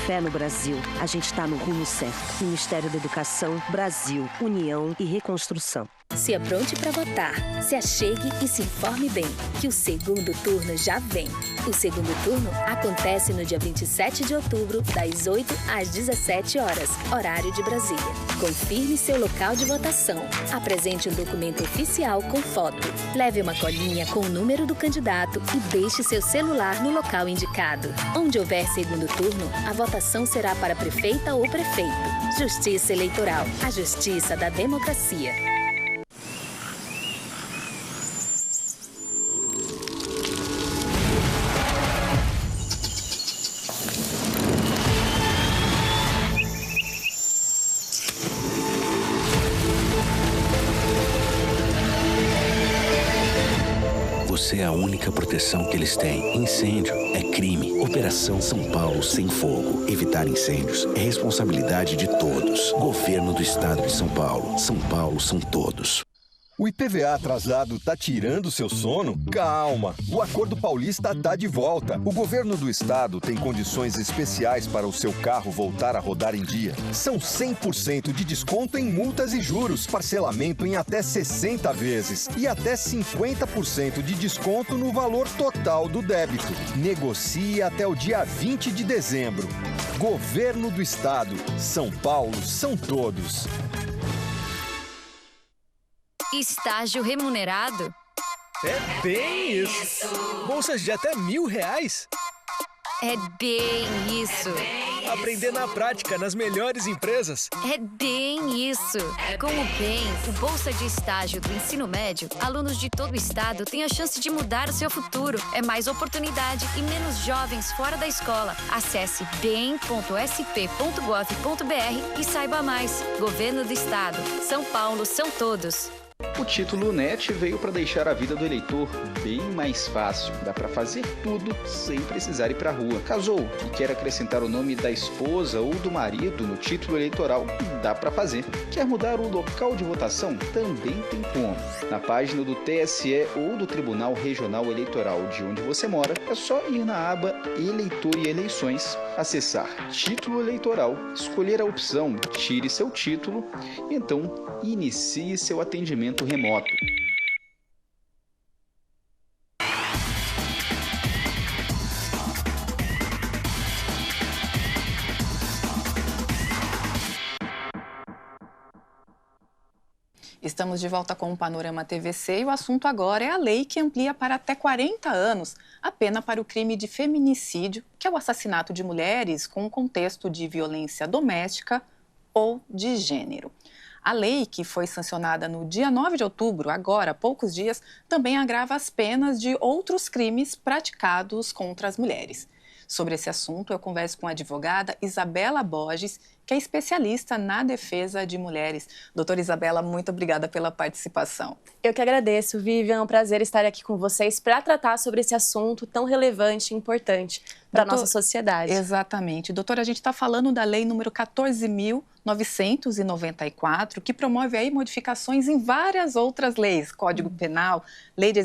Fé no Brasil. A gente está no rumo certo. Ministério da Educação, Brasil, União e Reconstrução. Se apronte para votar, se achegue e se informe bem, que o segundo turno já vem. O segundo turno acontece no dia 27 de outubro, das 8 às 17 horas, horário de Brasília. Confirme seu local de votação. Apresente um documento oficial com foto. Leve uma colinha com o número do candidato e deixe seu celular no local indicado. Onde houver segundo turno, a votação será para prefeita ou prefeito. Justiça Eleitoral, a justiça da democracia. Você é a única proteção que eles têm. Incêndio é crime. Operação São Paulo Sem Fogo. Evitar incêndios é responsabilidade de todos. Governo do Estado de São Paulo. São Paulo são todos. O IPVA atrasado tá tirando seu sono? Calma, o Acordo Paulista tá de volta. O governo do estado tem condições especiais para o seu carro voltar a rodar em dia. São 100% de desconto em multas e juros, parcelamento em até 60 vezes e até 50% de desconto no valor total do débito. Negocie até o dia 20 de dezembro. Governo do Estado. São Paulo são todos. Estágio remunerado? É bem isso! Bolsas de até R$1.000. É bem isso. Aprender na prática nas melhores empresas. É bem isso. Com o BEM, o Bolsa de Estágio do Ensino Médio, alunos de todo o estado têm a chance de mudar o seu futuro. É mais oportunidade e menos jovens fora da escola. Acesse bem.sp.gov.br e saiba mais. Governo do Estado. São Paulo são todos. O título NET veio para deixar a vida do eleitor bem mais fácil. Dá para fazer tudo sem precisar ir para a rua. Casou e quer acrescentar o nome da esposa ou do marido no título eleitoral? Dá para fazer. Quer mudar o local de votação? Também tem como. Na página do TSE ou do Tribunal Regional Eleitoral de onde você mora, é só ir na aba Eleitor e Eleições, acessar Título Eleitoral, escolher a opção Tire seu título e então inicie seu atendimento remoto. Estamos de volta com o Panorama TVC e o assunto agora é a lei que amplia para até 40 anos a pena para o crime de feminicídio, que é o assassinato de mulheres com um contexto de violência doméstica ou de gênero. A lei, que foi sancionada no dia 9 de outubro, agora há poucos dias, também agrava as penas de outros crimes praticados contra as mulheres. Sobre esse assunto, eu converso com a advogada Isabela Borges, que é especialista na defesa de mulheres. Doutora Isabela, muito obrigada pela participação. Eu que agradeço, Vivian. É um prazer estar aqui com vocês para tratar sobre esse assunto tão relevante e importante para a nossa sociedade. Exatamente. Doutora, a gente está falando da lei número 14.994, que promove aí modificações em várias outras leis, Código Penal, Lei de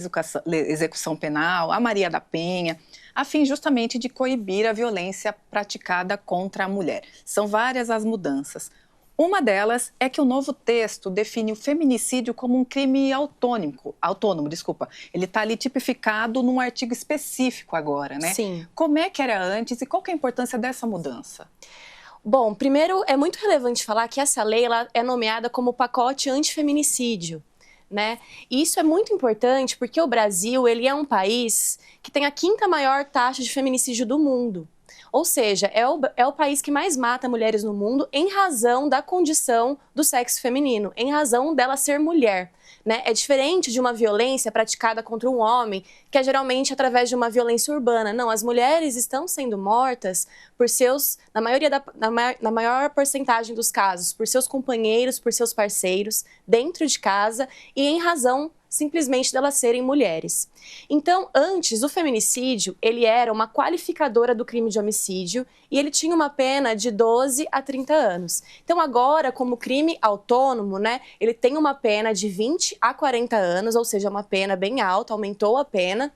Execução Penal, a Maria da Penha, a fim justamente de coibir a violência praticada contra a mulher. São várias as mudanças. Uma delas é que o novo texto define o feminicídio como um crime autônomo. Ele está ali tipificado num artigo específico agora, né? Sim. Como é que era antes e qual que é a importância dessa mudança? Bom, primeiro é muito relevante falar que essa lei ela é nomeada como pacote antifeminicídio, né? E isso é muito importante porque o Brasil ele é um país que tem a 5ª maior taxa de feminicídio do mundo. Ou seja, é o país que mais mata mulheres no mundo em razão da condição do sexo feminino, em razão dela ser mulher, né? É diferente de uma violência praticada contra um homem, que é geralmente através de uma violência urbana. Não, as mulheres estão sendo mortas por seus, na maior porcentagem dos casos, por seus companheiros, por seus parceiros, dentro de casa e em razão simplesmente delas serem mulheres. Então, antes, o feminicídio, ele era uma qualificadora do crime de homicídio e ele tinha uma pena de 12 a 30 anos. Então, agora, como crime autônomo, né, ele tem uma pena de 20 a 40 anos, ou seja, uma pena bem alta, aumentou a pena.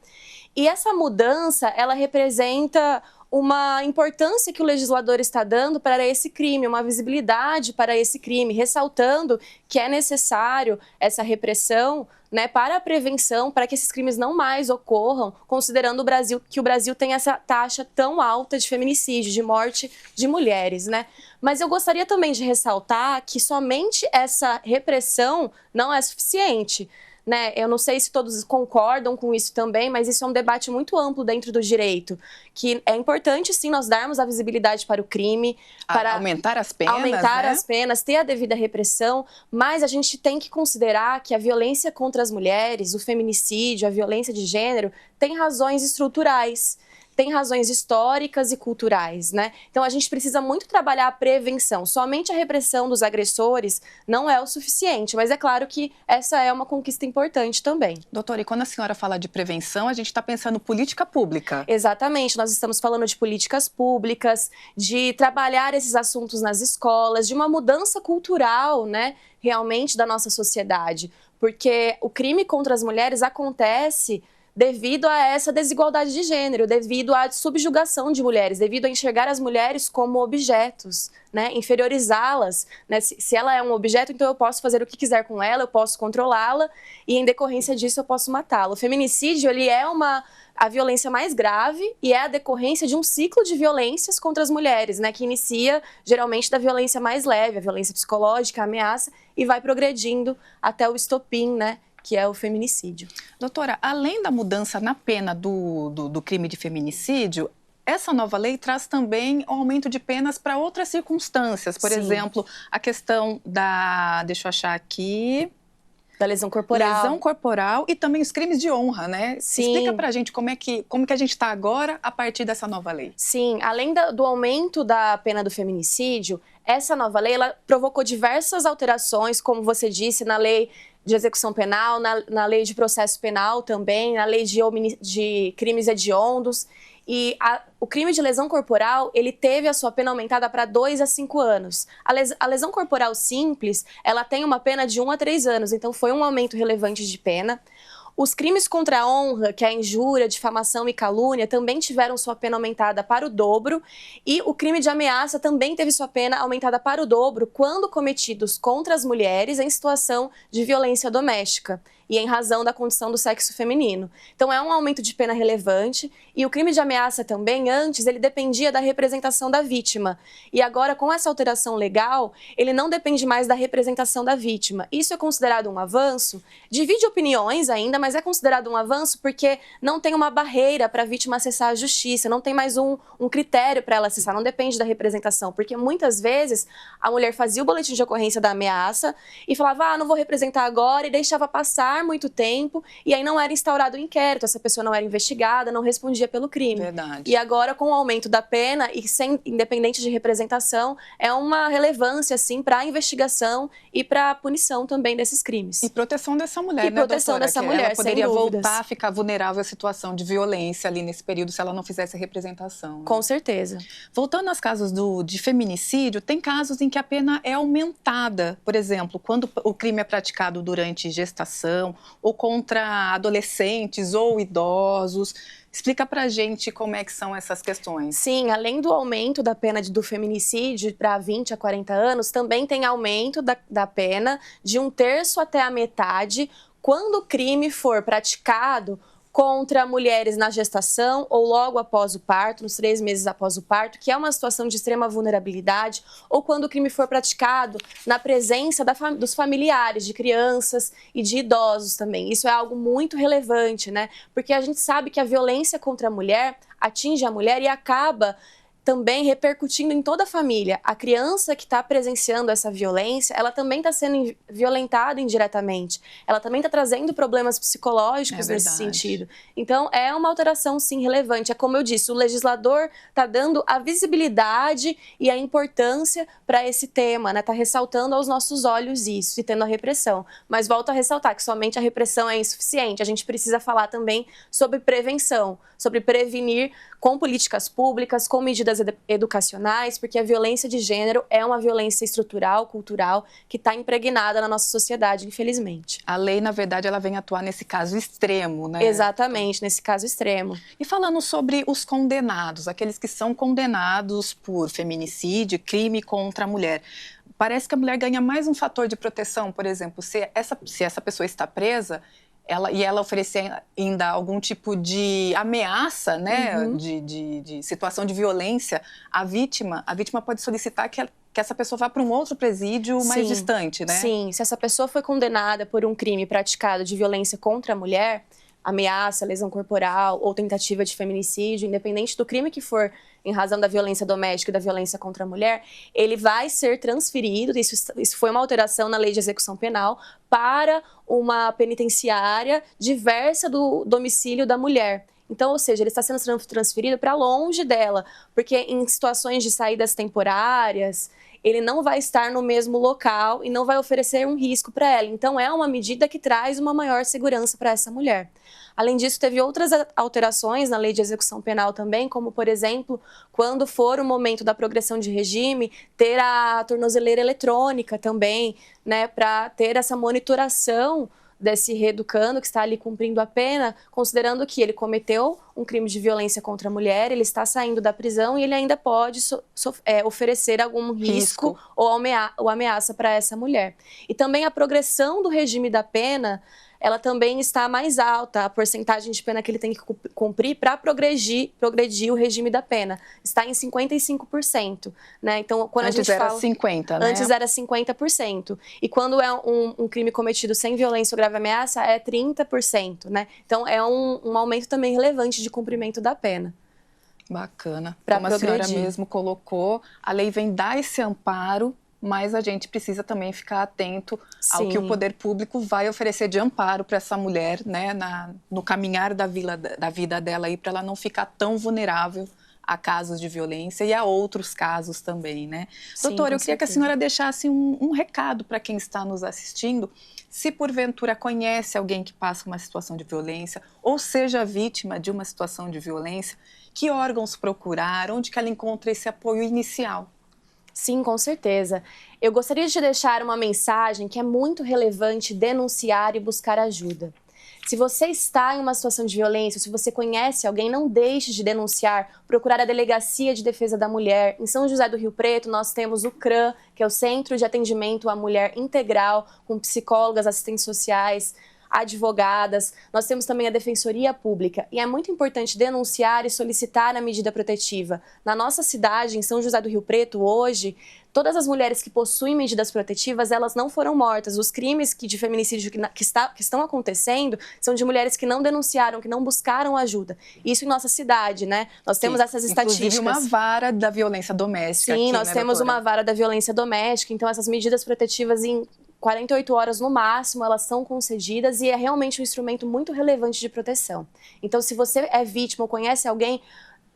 E essa mudança, ela representa uma importância que o legislador está dando para esse crime, uma visibilidade para esse crime, ressaltando que é necessário essa repressão, né, para a prevenção, para que esses crimes não mais ocorram, considerando que o Brasil tem essa taxa tão alta de feminicídio, de morte de mulheres, né? Mas eu gostaria também de ressaltar que somente essa repressão não é suficiente, né? Eu não sei se todos concordam com isso também, mas isso é um debate muito amplo dentro do direito, que é importante sim nós darmos a visibilidade para o crime, para aumentar as penas, né? as penas, ter a devida repressão, mas a gente tem que considerar que a violência contra as mulheres, o feminicídio, a violência de gênero, tem razões estruturais, tem razões históricas e culturais, né? Então a gente precisa muito trabalhar a prevenção. Somente a repressão dos agressores não é o suficiente, mas é claro que essa é uma conquista importante também. Doutora, e quando a senhora fala de prevenção, a gente está pensando política pública. Exatamente, nós estamos falando de políticas públicas, de trabalhar esses assuntos nas escolas, de uma mudança cultural, né, realmente da nossa sociedade, porque o crime contra as mulheres acontece devido a essa desigualdade de gênero, devido à subjugação de mulheres, devido a enxergar as mulheres como objetos, né, inferiorizá-las, né, se ela é um objeto, então eu posso fazer o que quiser com ela, eu posso controlá-la e em decorrência disso eu posso matá-la. O feminicídio, ele é a violência mais grave e é a decorrência de um ciclo de violências contra as mulheres, né, que inicia geralmente da violência mais leve, a violência psicológica, a ameaça, e vai progredindo até o estopim, né, que é o feminicídio. Doutora, além da mudança na pena do crime de feminicídio, essa nova lei traz também o aumento de penas para outras circunstâncias. Por exemplo, a questão da... Deixa eu achar aqui... Da lesão corporal. Lesão corporal e também os crimes de honra, né? Sim. Explica pra gente como que a gente está agora a partir dessa nova lei. Sim, além do aumento da pena do feminicídio, essa nova lei ela provocou diversas alterações, como você disse, na lei de execução penal, na lei de processo penal também, na lei de crimes hediondos. E o crime de lesão corporal, ele teve a sua pena aumentada para 2 a 5 anos. A lesão corporal simples, ela tem uma pena de 1 a 3 anos, então foi um aumento relevante de pena. Os crimes contra a honra, que é a injúria, difamação e calúnia, também tiveram sua pena aumentada para o dobro. E o crime de ameaça também teve sua pena aumentada para o dobro quando cometidos contra as mulheres em situação de violência doméstica e em razão da condição do sexo feminino. Então é um aumento de pena relevante. E o crime de ameaça também, antes, ele dependia da representação da vítima. E agora, com essa alteração legal, ele não depende mais da representação da vítima. Isso é considerado um avanço. Divide opiniões ainda, mas é considerado um avanço porque não tem uma barreira para a vítima acessar a justiça, não tem mais um critério para ela acessar, não depende da representação. Porque muitas vezes a mulher fazia o boletim de ocorrência da ameaça e falava, não vou representar agora, e deixava passar muito tempo, e aí não era instaurado o inquérito, essa pessoa não era investigada, não respondia pelo crime. Verdade. E agora, com o aumento da pena, e independente de representação, é uma relevância, assim, para a investigação e para a punição também desses crimes. E proteção dessa mulher, e né, proteção doutora? dessa Que mulher, ela poderia sem dúvidas. voltar a ficar vulnerável à situação de violência ali nesse período se ela não fizesse a representação. Né? Com certeza. Voltando aos casos de feminicídio, tem casos em que a pena é aumentada. Por exemplo, quando o crime é praticado durante gestação ou contra adolescentes ou idosos. Explica pra gente como é que são essas questões. Sim, além do aumento da pena do feminicídio para 20 a 40 anos, também tem aumento da pena de 1/3 até a metade quando o crime for praticado contra mulheres na gestação ou logo após o parto, nos 3 meses após o parto, que é uma situação de extrema vulnerabilidade, ou quando o crime for praticado na presença dos familiares, de crianças e de idosos também. Isso é algo muito relevante, né? Porque a gente sabe que a violência contra a mulher atinge a mulher e acaba também repercutindo em toda a família. A criança que está presenciando essa violência, ela também está sendo violentada indiretamente. Ela também está trazendo problemas psicológicos nesse sentido. Então, é uma alteração, sim, relevante. É como eu disse, o legislador está dando a visibilidade e a importância para esse tema, né? Está ressaltando aos nossos olhos isso e tendo a repressão. Mas volto a ressaltar que somente a repressão é insuficiente. A gente precisa falar também sobre prevenção, sobre prevenir com políticas públicas, com medidas educacionais, porque a violência de gênero é uma violência estrutural, cultural, que está impregnada na nossa sociedade, infelizmente. A lei, na verdade, ela vem atuar nesse caso extremo, né? Exatamente, nesse caso extremo. E falando sobre os condenados, aqueles que são condenados por feminicídio, crime contra a mulher, parece que a mulher ganha mais um fator de proteção, por exemplo, se essa pessoa está presa, ela oferecer ainda algum tipo de ameaça, né, de situação de violência à vítima, a vítima pode solicitar que essa pessoa vá para um outro presídio mais distante, né? Sim, se essa pessoa foi condenada por um crime praticado de violência contra a mulher, ameaça, lesão corporal ou tentativa de feminicídio, independente do crime que for em razão da violência doméstica e da violência contra a mulher, ele vai ser transferido, isso foi uma alteração na lei de execução penal, para uma penitenciária diversa do domicílio da mulher. Então, ou seja, ele está sendo transferido para longe dela, porque em situações de saídas temporárias, ele não vai estar no mesmo local e não vai oferecer um risco para ela. Então, é uma medida que traz uma maior segurança para essa mulher. Além disso, teve outras alterações na lei de execução penal também, como, por exemplo, quando for o momento da progressão de regime, ter a tornozeleira eletrônica também, né, para ter essa monitoração desse reeducando que está ali cumprindo a pena, considerando que ele cometeu um crime de violência contra a mulher, ele está saindo da prisão e ele ainda pode oferecer algum risco ou ameaça para essa mulher. E também a progressão do regime da pena, ela também está mais alta, a porcentagem de pena que ele tem que cumprir para progredir o regime da pena. Está em 55%. Né? Então, quando antes a gente era fala, 50%, né? Antes era 50%. E quando é um crime cometido sem violência ou grave ameaça, é 30%. Né? Então, é um aumento também relevante de cumprimento da pena. Bacana. Pra Como a senhora progredir. mesmo colocou, a lei vem dar esse amparo, mas a gente precisa também ficar atento ao Sim. que o poder público vai oferecer de amparo para essa mulher, né, no caminhar da vida dela aí, para ela não ficar tão vulnerável a casos de violência e a outros casos também, né? Sim, Doutora, eu com queria que a certeza. senhora deixasse um recado para quem está nos assistindo, se porventura conhece alguém que passa uma situação de violência ou seja vítima de uma situação de violência, que órgãos procurar, onde que ela encontra esse apoio inicial? Sim, com certeza. Eu gostaria de deixar uma mensagem que é muito relevante: denunciar e buscar ajuda. Se você está em uma situação de violência, se você conhece alguém, não deixe de denunciar, procurar a Delegacia de Defesa da Mulher. Em São José do Rio Preto, nós temos o CRAM, que é o Centro de Atendimento à Mulher Integral, com psicólogas, assistentes sociais, advogadas. Nós temos também a Defensoria Pública. E é muito importante denunciar e solicitar a medida protetiva. Na nossa cidade, em São José do Rio Preto, hoje, todas as mulheres que possuem medidas protetivas, elas não foram mortas. Os crimes de feminicídio que estão acontecendo são de mulheres que não denunciaram, que não buscaram ajuda. Isso em nossa cidade, né? Nós temos essas estatísticas. Inclusive uma vara da violência doméstica. Sim, aqui, nós né, temos doutora? uma vara da violência doméstica. Então, essas medidas protetivas em 48 horas no máximo, elas são concedidas e é realmente um instrumento muito relevante de proteção. Então, se você é vítima ou conhece alguém,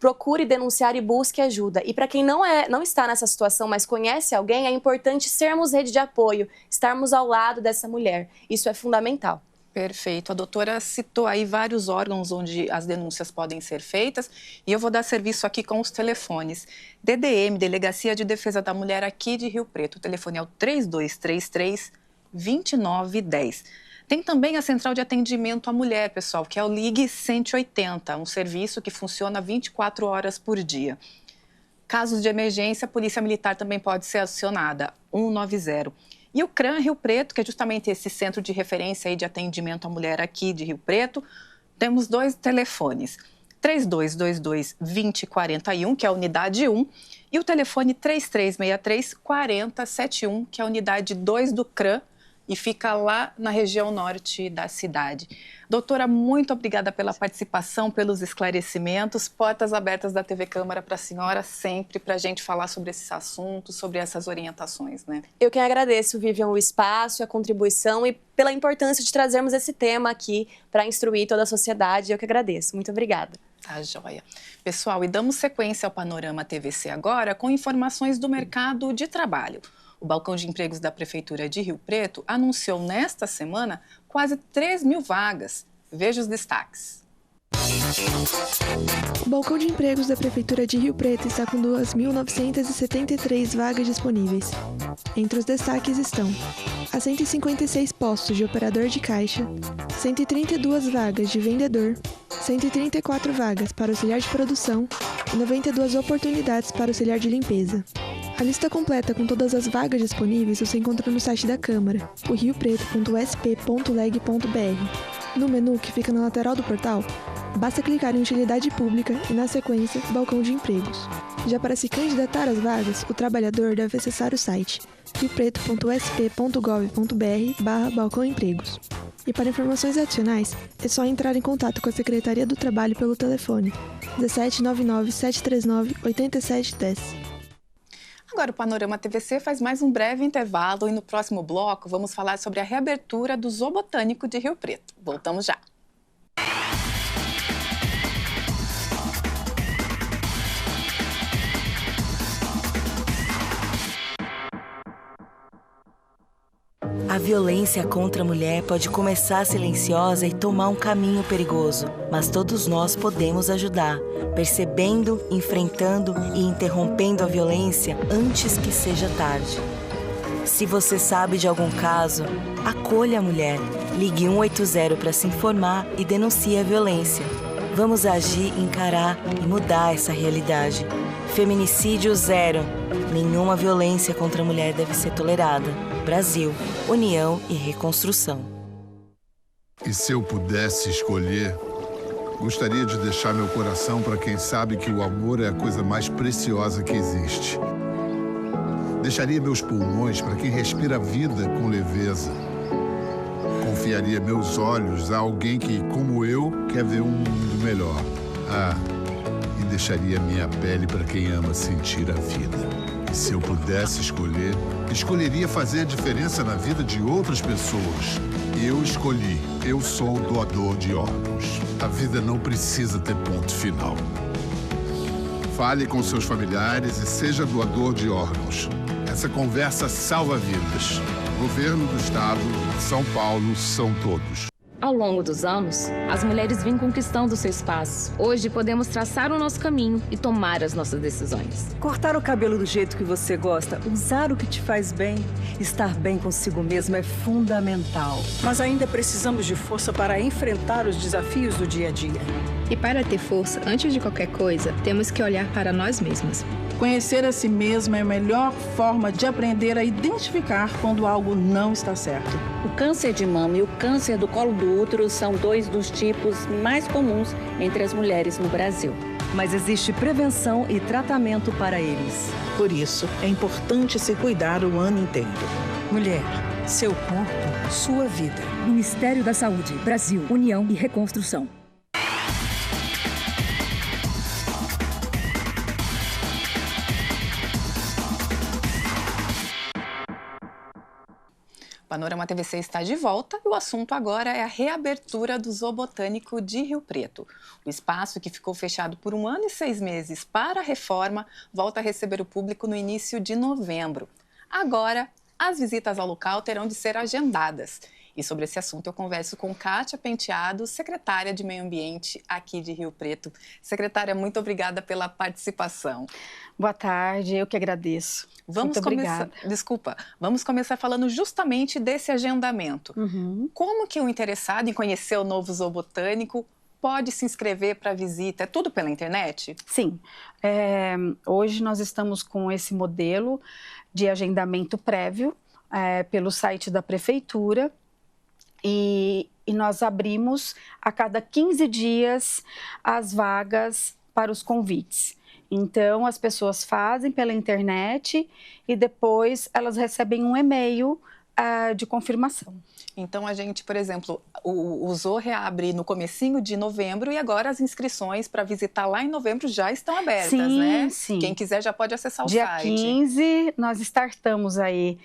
procure denunciar e busque ajuda. E para quem não está nessa situação, mas conhece alguém, é importante sermos rede de apoio, estarmos ao lado dessa mulher. Isso é fundamental. Perfeito. A doutora citou aí vários órgãos onde as denúncias podem ser feitas e eu vou dar serviço aqui com os telefones. DDM, Delegacia de Defesa da Mulher aqui de Rio Preto. O telefone é o 3233-2910. Tem também a Central de Atendimento à Mulher, pessoal, que é o Ligue 180, um serviço que funciona 24 horas por dia. Casos de emergência, a Polícia Militar também pode ser acionada, 190. E o CRAM Rio Preto, que é justamente esse centro de referência aí de atendimento à mulher aqui de Rio Preto, temos 2 telefones, 3222-2041, que é a unidade 1, e o telefone 3363-4071, que é a unidade 2 do CRAM, e fica lá na região norte da cidade. Doutora, muito obrigada pela participação, pelos esclarecimentos. Portas abertas da TV Câmara para a senhora sempre, para a gente falar sobre esses assuntos, sobre essas orientações, né? Eu que agradeço, Vivian, o espaço, a contribuição e pela importância de trazermos esse tema aqui para instruir toda a sociedade. Eu que agradeço. Muito obrigada. Tá joia. Pessoal, e damos sequência ao Panorama TVC agora com informações do mercado de trabalho. O Balcão de Empregos da Prefeitura de Rio Preto anunciou nesta semana quase 3 mil vagas. Veja os destaques. O Balcão de Empregos da Prefeitura de Rio Preto está com 2.973 vagas disponíveis. Entre os destaques estão há 156 postos de operador de caixa, 132 vagas de vendedor, 134 vagas para auxiliar de produção e 92 oportunidades para auxiliar de limpeza. A lista completa com todas as vagas disponíveis você encontra no site da Câmara, o riopreto.sp.leg.br. No menu que fica na lateral do portal, basta clicar em Utilidade Pública e, na sequência, Balcão de Empregos. Já para se candidatar às vagas, o trabalhador deve acessar o site riopreto.sp.gov.br/Balcão Empregos. E para informações adicionais, é só entrar em contato com a Secretaria do Trabalho pelo telefone 1799-739-8710. Agora o Panorama TVC faz mais um breve intervalo e no próximo bloco vamos falar sobre a reabertura do Zoobotânico de Rio Preto. Voltamos já. A violência contra a mulher pode começar silenciosa e tomar um caminho perigoso, mas todos nós podemos ajudar, percebendo, enfrentando e interrompendo a violência antes que seja tarde. Se você sabe de algum caso, acolha a mulher, ligue 180 para se informar e denuncie a violência. Vamos agir, encarar e mudar essa realidade. Feminicídio zero. Nenhuma violência contra a mulher deve ser tolerada. Brasil, União e Reconstrução. E se eu pudesse escolher, gostaria de deixar meu coração para quem sabe que o amor é a coisa mais preciosa que existe. Deixaria meus pulmões para quem respira a vida com leveza. Confiaria meus olhos a alguém que, como eu, quer ver um mundo melhor. E deixaria minha pele para quem ama sentir a vida. E se eu pudesse escolher, escolheria fazer a diferença na vida de outras pessoas. Eu escolhi. Eu sou doador de órgãos. A vida não precisa ter ponto final. Fale com seus familiares e seja doador de órgãos. Essa conversa salva vidas. Governo do Estado, São Paulo, são todos. Ao longo dos anos, as mulheres vêm conquistando seu espaço. Hoje podemos traçar o nosso caminho e tomar as nossas decisões. Cortar o cabelo do jeito que você gosta, usar o que te faz bem, estar bem consigo mesmo é fundamental. Mas ainda precisamos de força para enfrentar os desafios do dia a dia. E para ter força, antes de qualquer coisa, temos que olhar para nós mesmas. Conhecer a si mesma é a melhor forma de aprender a identificar quando algo não está certo. O câncer de mama e o câncer do colo do útero são 2 dos tipos mais comuns entre as mulheres no Brasil. Mas existe prevenção e tratamento para eles. Por isso, é importante se cuidar o ano inteiro. Mulher, seu corpo, sua vida. Ministério da Saúde, Brasil, União e Reconstrução. Panorama TVC está de volta e o assunto agora é a reabertura do Zoobotânico de Rio Preto. O espaço, que ficou fechado por 1 ano e 6 meses para a reforma, volta a receber o público no início de novembro. Agora, as visitas ao local terão de ser agendadas. E sobre esse assunto eu converso com Kátia Penteado, secretária de Meio Ambiente aqui de Rio Preto. Secretária, muito obrigada pela participação. Boa tarde, eu que agradeço. Muito obrigada. Vamos começar falando justamente desse agendamento. Como que o interessado em conhecer o novo Zoobotânico pode se inscrever para a visita? É tudo pela internet? Sim. Hoje nós estamos com esse modelo de agendamento prévio pelo site da Prefeitura. E nós abrimos a cada 15 dias as vagas para os convites. Então, as pessoas fazem pela internet e depois elas recebem um e-mail de confirmação. Então, a gente, por exemplo, o Zoo reabre no comecinho de novembro e agora as inscrições para visitar lá em novembro já estão abertas, né? Sim. Quem quiser já pode acessar o Dia site. Dia 15, nós startamos aí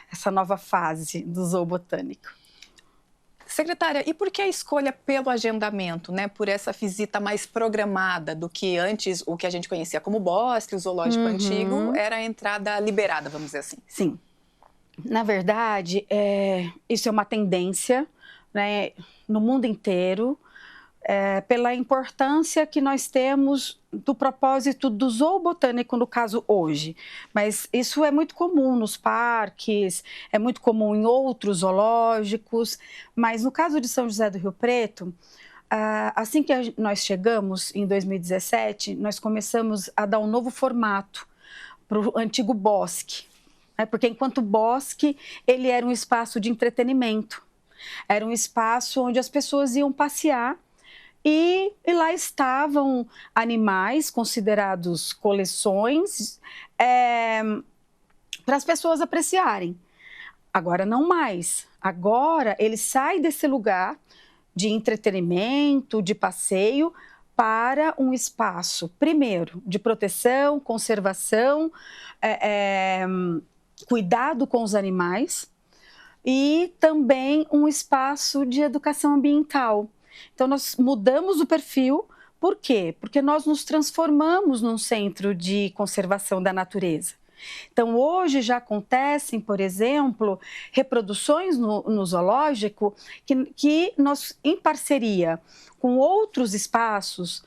essa nova fase do Zoobotânico. Secretária, e por que a escolha pelo agendamento, né? Por essa visita mais programada do que antes, o que a gente conhecia como bosque, o zoológico antigo, era a entrada liberada, vamos dizer assim? Sim. Na verdade, isso é uma tendência, né, no mundo inteiro, pela importância que nós temos do propósito do Zoobotânico, no caso hoje. Mas isso é muito comum nos parques, é muito comum em outros zoológicos, mas no caso de São José do Rio Preto, assim que nós chegamos, em 2017, nós começamos a dar um novo formato para o antigo bosque, né? Porque enquanto bosque, ele era um espaço de entretenimento, era um espaço onde as pessoas iam passear, e lá estavam animais considerados coleções para as pessoas apreciarem. Agora não mais. Agora ele sai desse lugar de entretenimento, de passeio, para um espaço, primeiro, de proteção, conservação, cuidado com os animais e também um espaço de educação ambiental. Então, nós mudamos o perfil. Por quê? Porque nós nos transformamos num centro de conservação da natureza. Então, hoje já acontecem, por exemplo, reproduções no zoológico que nós, em parceria com outros espaços,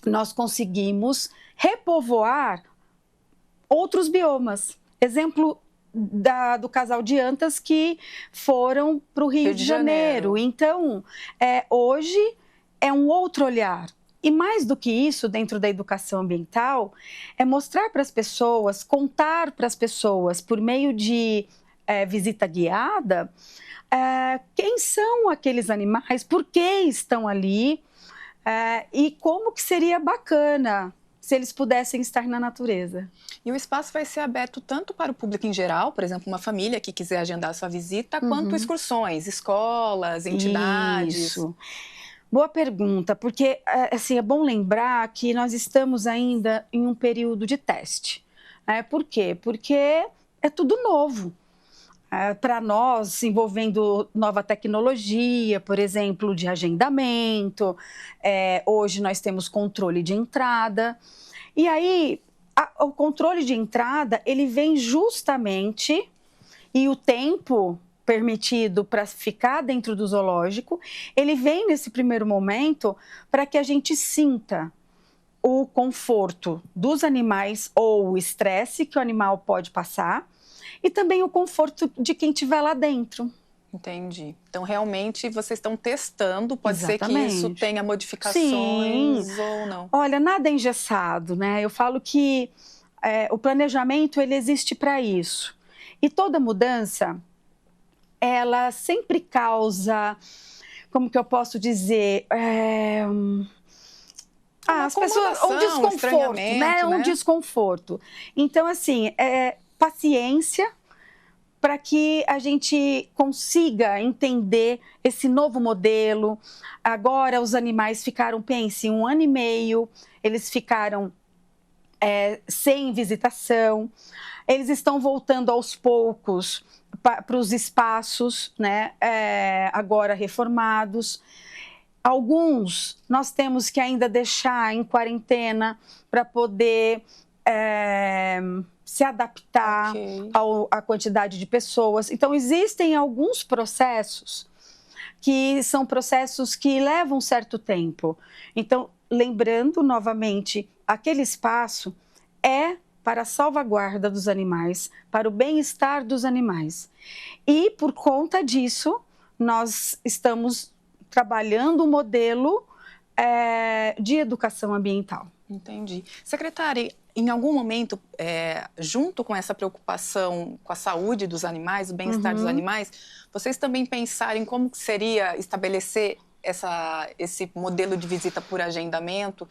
nós conseguimos repovoar outros biomas. Exemplo do casal de antas que foram para o Rio de Janeiro. Então, hoje é um outro olhar. E mais do que isso, dentro da educação ambiental, é mostrar para as pessoas, contar para as pessoas, por meio de visita guiada, quem são aqueles animais, por que estão ali e como que seria bacana se eles pudessem estar na natureza. E o espaço vai ser aberto tanto para o público em geral, por exemplo, uma família que quiser agendar a sua visita, quanto excursões, escolas, entidades. Isso. Boa pergunta, porque assim, é bom lembrar que nós estamos ainda em um período de teste. Por quê? Porque é tudo novo. Para nós, envolvendo nova tecnologia, por exemplo, de agendamento, hoje nós temos controle de entrada. E aí, o controle de entrada, ele vem justamente, e o tempo permitido para ficar dentro do zoológico, ele vem nesse primeiro momento para que a gente sinta o conforto dos animais ou o estresse que o animal pode passar e também o conforto de quem estiver lá dentro. Entendi. Então, realmente, vocês estão testando, pode Exatamente. ser que isso tenha modificações Sim. ou não? Olha, nada é engessado, né? Eu falo que o planejamento, ele existe para isso. E toda mudança, ela sempre causa, como que eu posso dizer, as pessoas, um desconforto, né? Um desconforto. Então, assim, paciência para que a gente consiga entender esse novo modelo. Agora, os animais ficaram, pense, 1 ano e meio, eles ficaram sem visitação, eles estão voltando aos poucos para os espaços, né, agora reformados. Alguns nós temos que ainda deixar em quarentena para poder se adaptar à quantidade de pessoas. Então, existem alguns processos que são processos que levam um certo tempo. Então, lembrando novamente, aquele espaço é para a salvaguarda dos animais, para o bem-estar dos animais. E, por conta disso, nós estamos trabalhando um modelo de educação ambiental. Entendi. Secretária, em algum momento, junto com essa preocupação com a saúde dos animais, o bem-estar dos animais, vocês também pensaram em como seria estabelecer esse modelo de visita por agendamento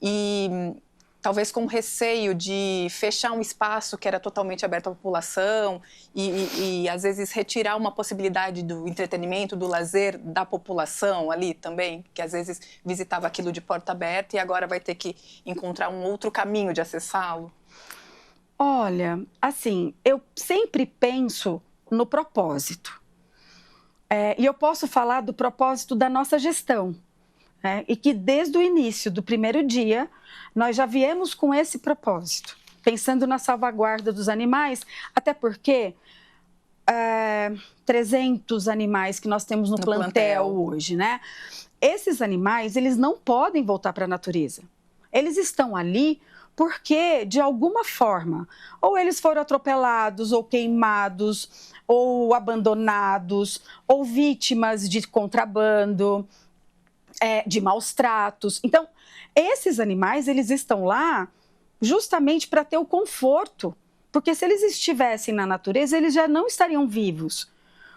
e talvez com receio de fechar um espaço que era totalmente aberto à população e às vezes retirar uma possibilidade do entretenimento, do lazer da população ali também, que às vezes visitava aquilo de porta aberta e agora vai ter que encontrar um outro caminho de acessá-lo? Olha, assim, eu sempre penso no propósito. E eu posso falar do propósito da nossa gestão. E que desde o início do primeiro dia, nós já viemos com esse propósito, pensando na salvaguarda dos animais, até porque 300 animais que nós temos no plantel hoje, né? Esses animais, eles não podem voltar para a natureza. Eles estão ali porque, de alguma forma, ou eles foram atropelados, ou queimados, ou abandonados, ou vítimas de contrabando, de maus tratos. Então, esses animais, eles estão lá justamente para ter o conforto, porque se eles estivessem na natureza, eles já não estariam vivos,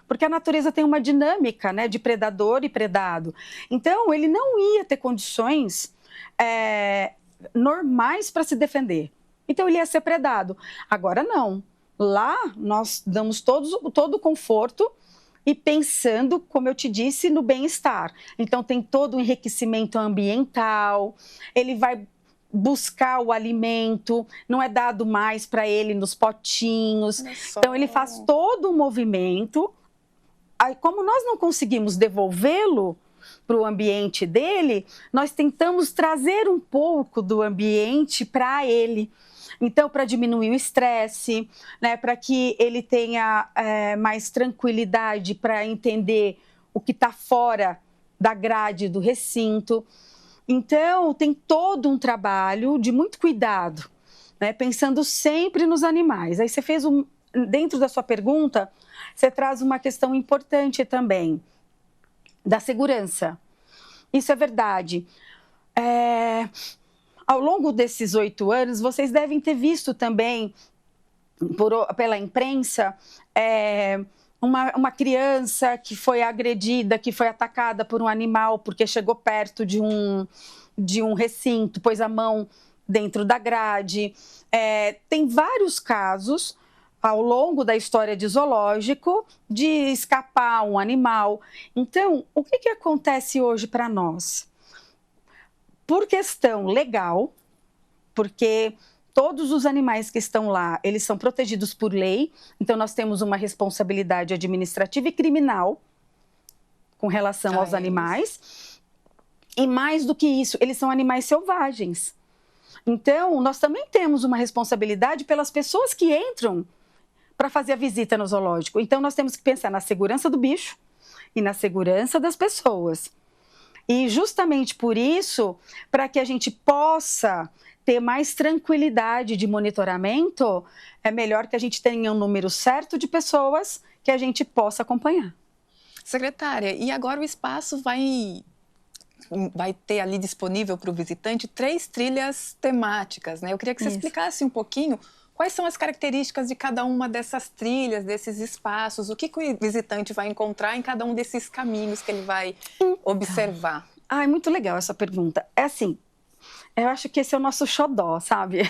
porque a natureza tem uma dinâmica, né, de predador e predado. Então, ele não ia ter condições normais para se defender. Então, ele ia ser predado. Agora, não. Lá, nós damos todo o conforto e pensando, como eu te disse, no bem-estar. Então, tem todo o enriquecimento ambiental, ele vai buscar o alimento, não é dado mais para ele nos potinhos. Então, ele faz todo um movimento. Aí, como nós não conseguimos devolvê-lo para o ambiente dele, nós tentamos trazer um pouco do ambiente para ele. Então, para diminuir o estresse, né, para que ele tenha mais tranquilidade para entender o que está fora da grade do recinto. Então, tem todo um trabalho de muito cuidado, né, pensando sempre nos animais. Aí você fez dentro da sua pergunta, você traz uma questão importante também, da segurança. Isso é verdade. Ao longo desses 8 anos, vocês devem ter visto também, pela imprensa, uma criança que foi agredida, que foi atacada por um animal porque chegou perto de um recinto, pôs a mão dentro da grade. Tem vários casos ao longo da história de zoológico, de escapar um animal. Então, o que acontece hoje para nós? Por questão legal, porque todos os animais que estão lá, eles são protegidos por lei, então nós temos uma responsabilidade administrativa e criminal com relação aos animais. E mais do que isso, eles são animais selvagens. Então, nós também temos uma responsabilidade pelas pessoas que entram para fazer a visita no zoológico. Então, nós temos que pensar na segurança do bicho e na segurança das pessoas. E justamente por isso, para que a gente possa ter mais tranquilidade de monitoramento, é melhor que a gente tenha um número certo de pessoas que a gente possa acompanhar. Secretária, e agora o espaço vai ter ali disponível para o visitante 3 trilhas temáticas, né? Eu queria que você explicasse um pouquinho quais são as características de cada uma dessas trilhas, desses espaços, o que o visitante vai encontrar em cada um desses caminhos que ele vai observar. É muito legal essa pergunta. É assim, eu acho que esse é o nosso xodó, sabe?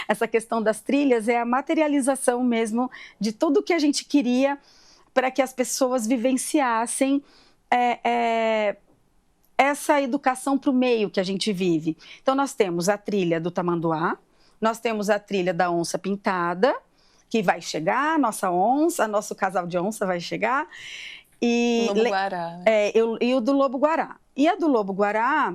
Essa questão das trilhas é a materialização mesmo de tudo que a gente queria para que as pessoas vivenciassem essa educação para o meio que a gente vive. Então, nós temos a trilha do tamanduá, nós temos a trilha da onça pintada, que vai chegar, nossa onça, nosso casal de onça vai chegar. E lobo-guará. Né? E o do lobo-guará. E a do lobo-guará,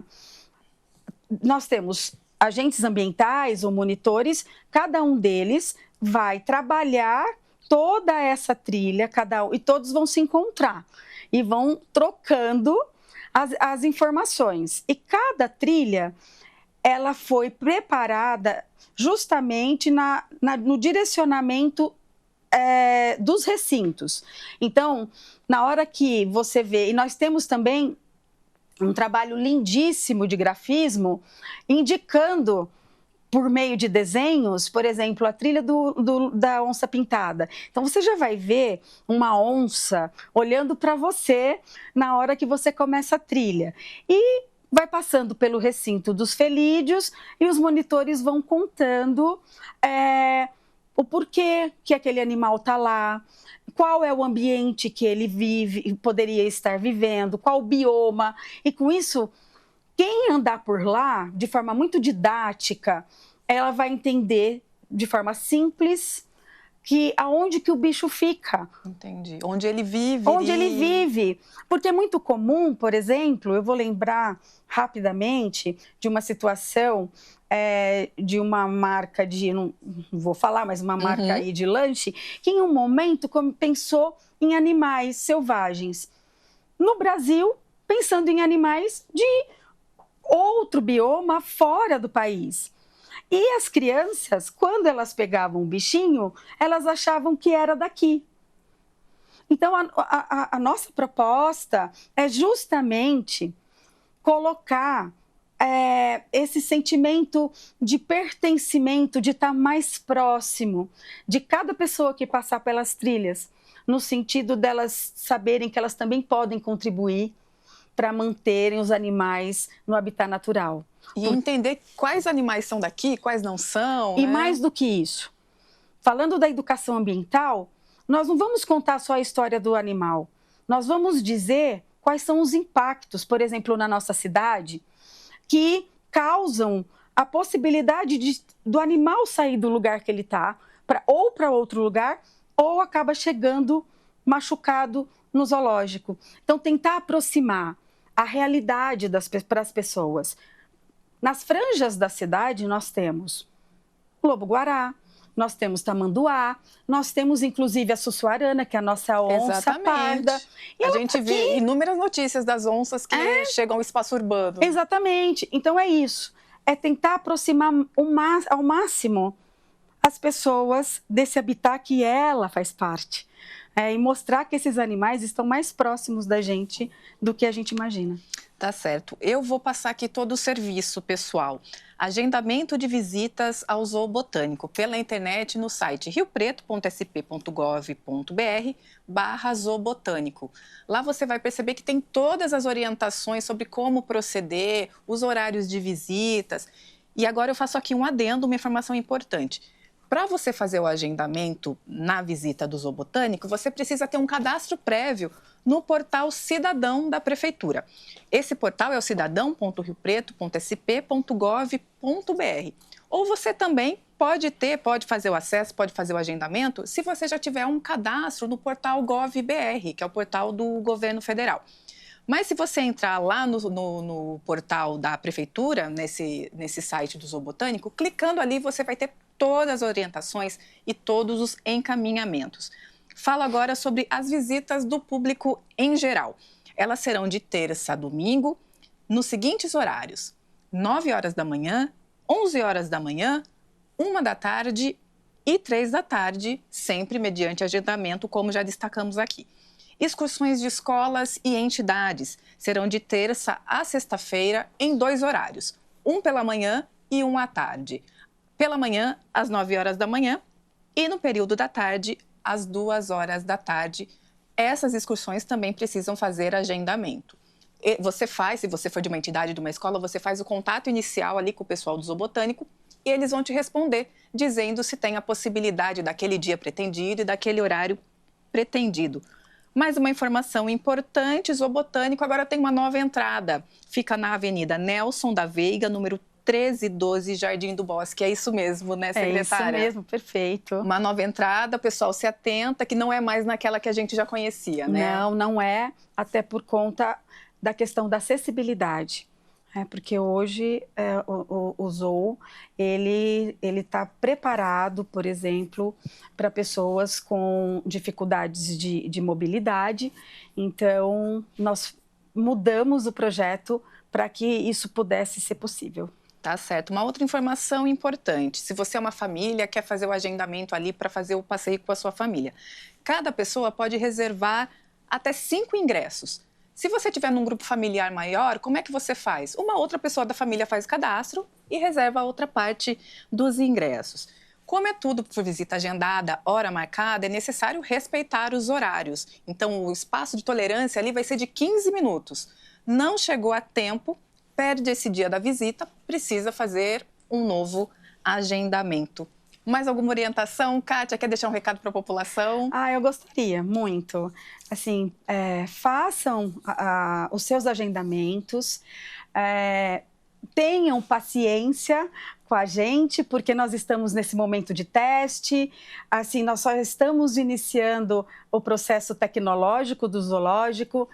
nós temos agentes ambientais ou monitores, cada um deles vai trabalhar toda essa trilha, e todos vão se encontrar e vão trocando as informações. E cada trilha, ela foi preparada justamente no direcionamento dos recintos. Então, na hora que você vê, e nós temos também um trabalho lindíssimo de grafismo, indicando por meio de desenhos, por exemplo, a trilha da onça pintada. Então, você já vai ver uma onça olhando para você na hora que você começa a trilha. E vai passando pelo recinto dos felídeos e os monitores vão contando o porquê que aquele animal está lá, qual é o ambiente que ele vive, poderia estar vivendo, qual o bioma. E com isso, quem andar por lá, de forma muito didática, ela vai entender de forma simples aonde que o bicho fica. Entendi. Onde ele vive. Onde ele vive. Porque é muito comum, por exemplo, eu vou lembrar rapidamente de uma situação de uma marca não vou falar, mas uma marca aí de lanche, que em um momento pensou em animais selvagens. No Brasil, pensando em animais de outro bioma fora do país. E as crianças, quando elas pegavam um bichinho, elas achavam que era daqui. Então, a nossa proposta é justamente colocar esse sentimento de pertencimento, de estar mais próximo de cada pessoa que passar pelas trilhas, no sentido delas saberem que elas também podem contribuir para manterem os animais no habitat natural. E entender quais animais são daqui, quais não são. E mais do que isso, falando da educação ambiental, nós não vamos contar só a história do animal. Nós vamos dizer quais são os impactos, por exemplo, na nossa cidade, que causam a possibilidade do animal sair do lugar que ele está, ou para outro lugar, ou acaba chegando machucado no zoológico. Então, tentar aproximar a realidade para as pessoas. Nas franjas da cidade, nós temos lobo-guará, nós temos tamanduá, nós temos inclusive a sussuarana, que é a nossa onça parda. E a gente vê inúmeras notícias das onças que chegam ao espaço urbano. Exatamente. Então é isso. É tentar aproximar ao máximo as pessoas desse habitat que ela faz parte. E mostrar que esses animais estão mais próximos da gente do que a gente imagina. Tá certo. Eu vou passar aqui todo o serviço, pessoal. Agendamento de visitas ao Zoo Botânico pela internet no site riopreto.sp.gov.br/zoobotânico. Lá você vai perceber que tem todas as orientações sobre como proceder, os horários de visitas. E agora eu faço aqui um adendo, uma informação importante. Para você fazer o agendamento na visita do zoobotânico, você precisa ter um cadastro prévio no portal Cidadão da Prefeitura. Esse portal é o cidadão.riopreto.sp.gov.br. Ou você também pode fazer o acesso, pode fazer o agendamento, se você já tiver um cadastro no portal Gov.br, que é o portal do governo federal. Mas se você entrar lá no portal da Prefeitura, nesse site do zoobotânico, clicando ali você vai ter todas as orientações e todos os encaminhamentos. Falo agora sobre as visitas do público em geral. Elas serão de terça a domingo, nos seguintes horários: 9 horas da manhã, 11 horas da manhã, 1 da tarde e 3 da tarde, sempre mediante agendamento, como já destacamos aqui. Excursões de escolas e entidades serão de terça a sexta-feira em 2 horários, um pela manhã e um à tarde. Pela manhã, às 9 horas da manhã, e no período da tarde, às 2 horas da tarde. Essas excursões também precisam fazer agendamento. Você faz, se você for de uma entidade, de uma escola, você faz o contato inicial ali com o pessoal do zoobotânico e eles vão te responder, dizendo se tem a possibilidade daquele dia pretendido e daquele horário pretendido. Mais uma informação importante: o zoobotânico agora tem uma nova entrada. Fica na Avenida Nelson da Veiga, número 1312, Jardim do Bosque. É isso mesmo, né, secretária? É isso mesmo, perfeito. Uma nova entrada, o pessoal se atenta, que não é mais naquela que a gente já conhecia, né? Não, não é, até por conta da questão da acessibilidade. Porque hoje o zoo ele está preparado, por exemplo, para pessoas com dificuldades de mobilidade. Então, nós mudamos o projeto para que isso pudesse ser possível. Tá certo. Uma outra informação importante: se você é uma família, quer fazer o agendamento ali para fazer o passeio com a sua família, cada pessoa pode reservar até 5 ingressos. Se você estiver num grupo familiar maior, como é que você faz? Uma outra pessoa da família faz o cadastro e reserva a outra parte dos ingressos. Como é tudo por visita agendada, hora marcada, é necessário respeitar os horários. Então, o espaço de tolerância ali vai ser de 15 minutos. Não chegou a tempo, perde esse dia da visita, precisa fazer um novo agendamento. Mais alguma orientação? Kátia, quer deixar um recado para a população? Eu gostaria, muito. Assim, façam os seus agendamentos, tenham paciência com a gente, porque nós estamos nesse momento de teste. Assim, nós só estamos iniciando o processo tecnológico do zoológico,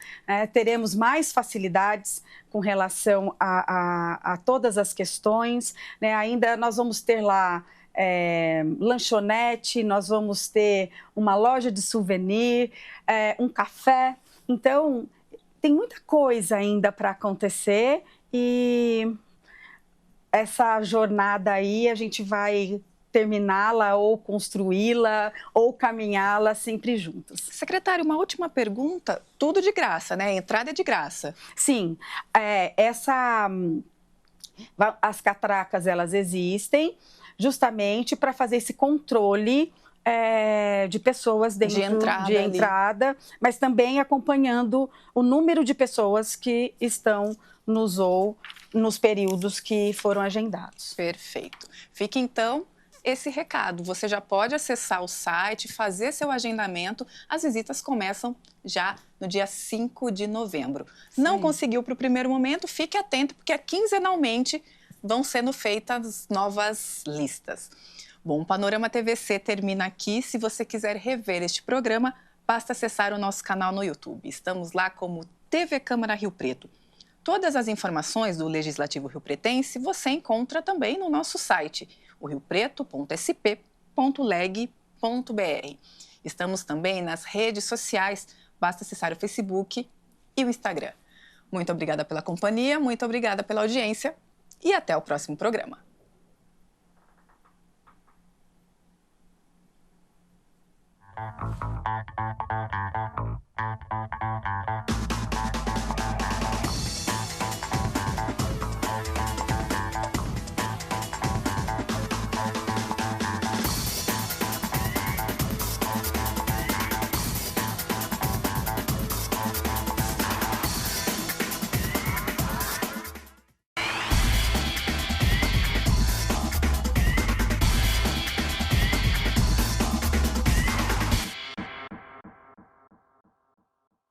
teremos mais facilidades com relação a todas as questões, né? Ainda nós vamos ter lá lanchonete, nós vamos ter uma loja de souvenir, um café. Então, tem muita coisa ainda para acontecer e essa jornada aí a gente vai terminá-la ou construí-la ou caminhá-la sempre juntos. Secretária, uma última pergunta: tudo de graça, né? A entrada é de graça. Sim, as catracas, elas existem justamente para fazer esse controle de pessoas dentro de entrada, mas também acompanhando o número de pessoas que estão no zoo nos períodos que foram agendados. Perfeito. Fica então esse recado. Você já pode acessar o site, fazer seu agendamento. As visitas começam já no dia 5 de novembro. Sim. Não conseguiu para o primeiro momento? Fique atento, porque quinzenalmente vão sendo feitas novas listas. Bom, o Panorama TVC termina aqui. Se você quiser rever este programa, basta acessar o nosso canal no YouTube. Estamos lá como TV Câmara Rio Preto. Todas as informações do Legislativo Riopretense você encontra também no nosso site, o riopreto.sp.leg.br. Estamos também nas redes sociais, basta acessar o Facebook e o Instagram. Muito obrigada pela companhia, muito obrigada pela audiência e até o próximo programa.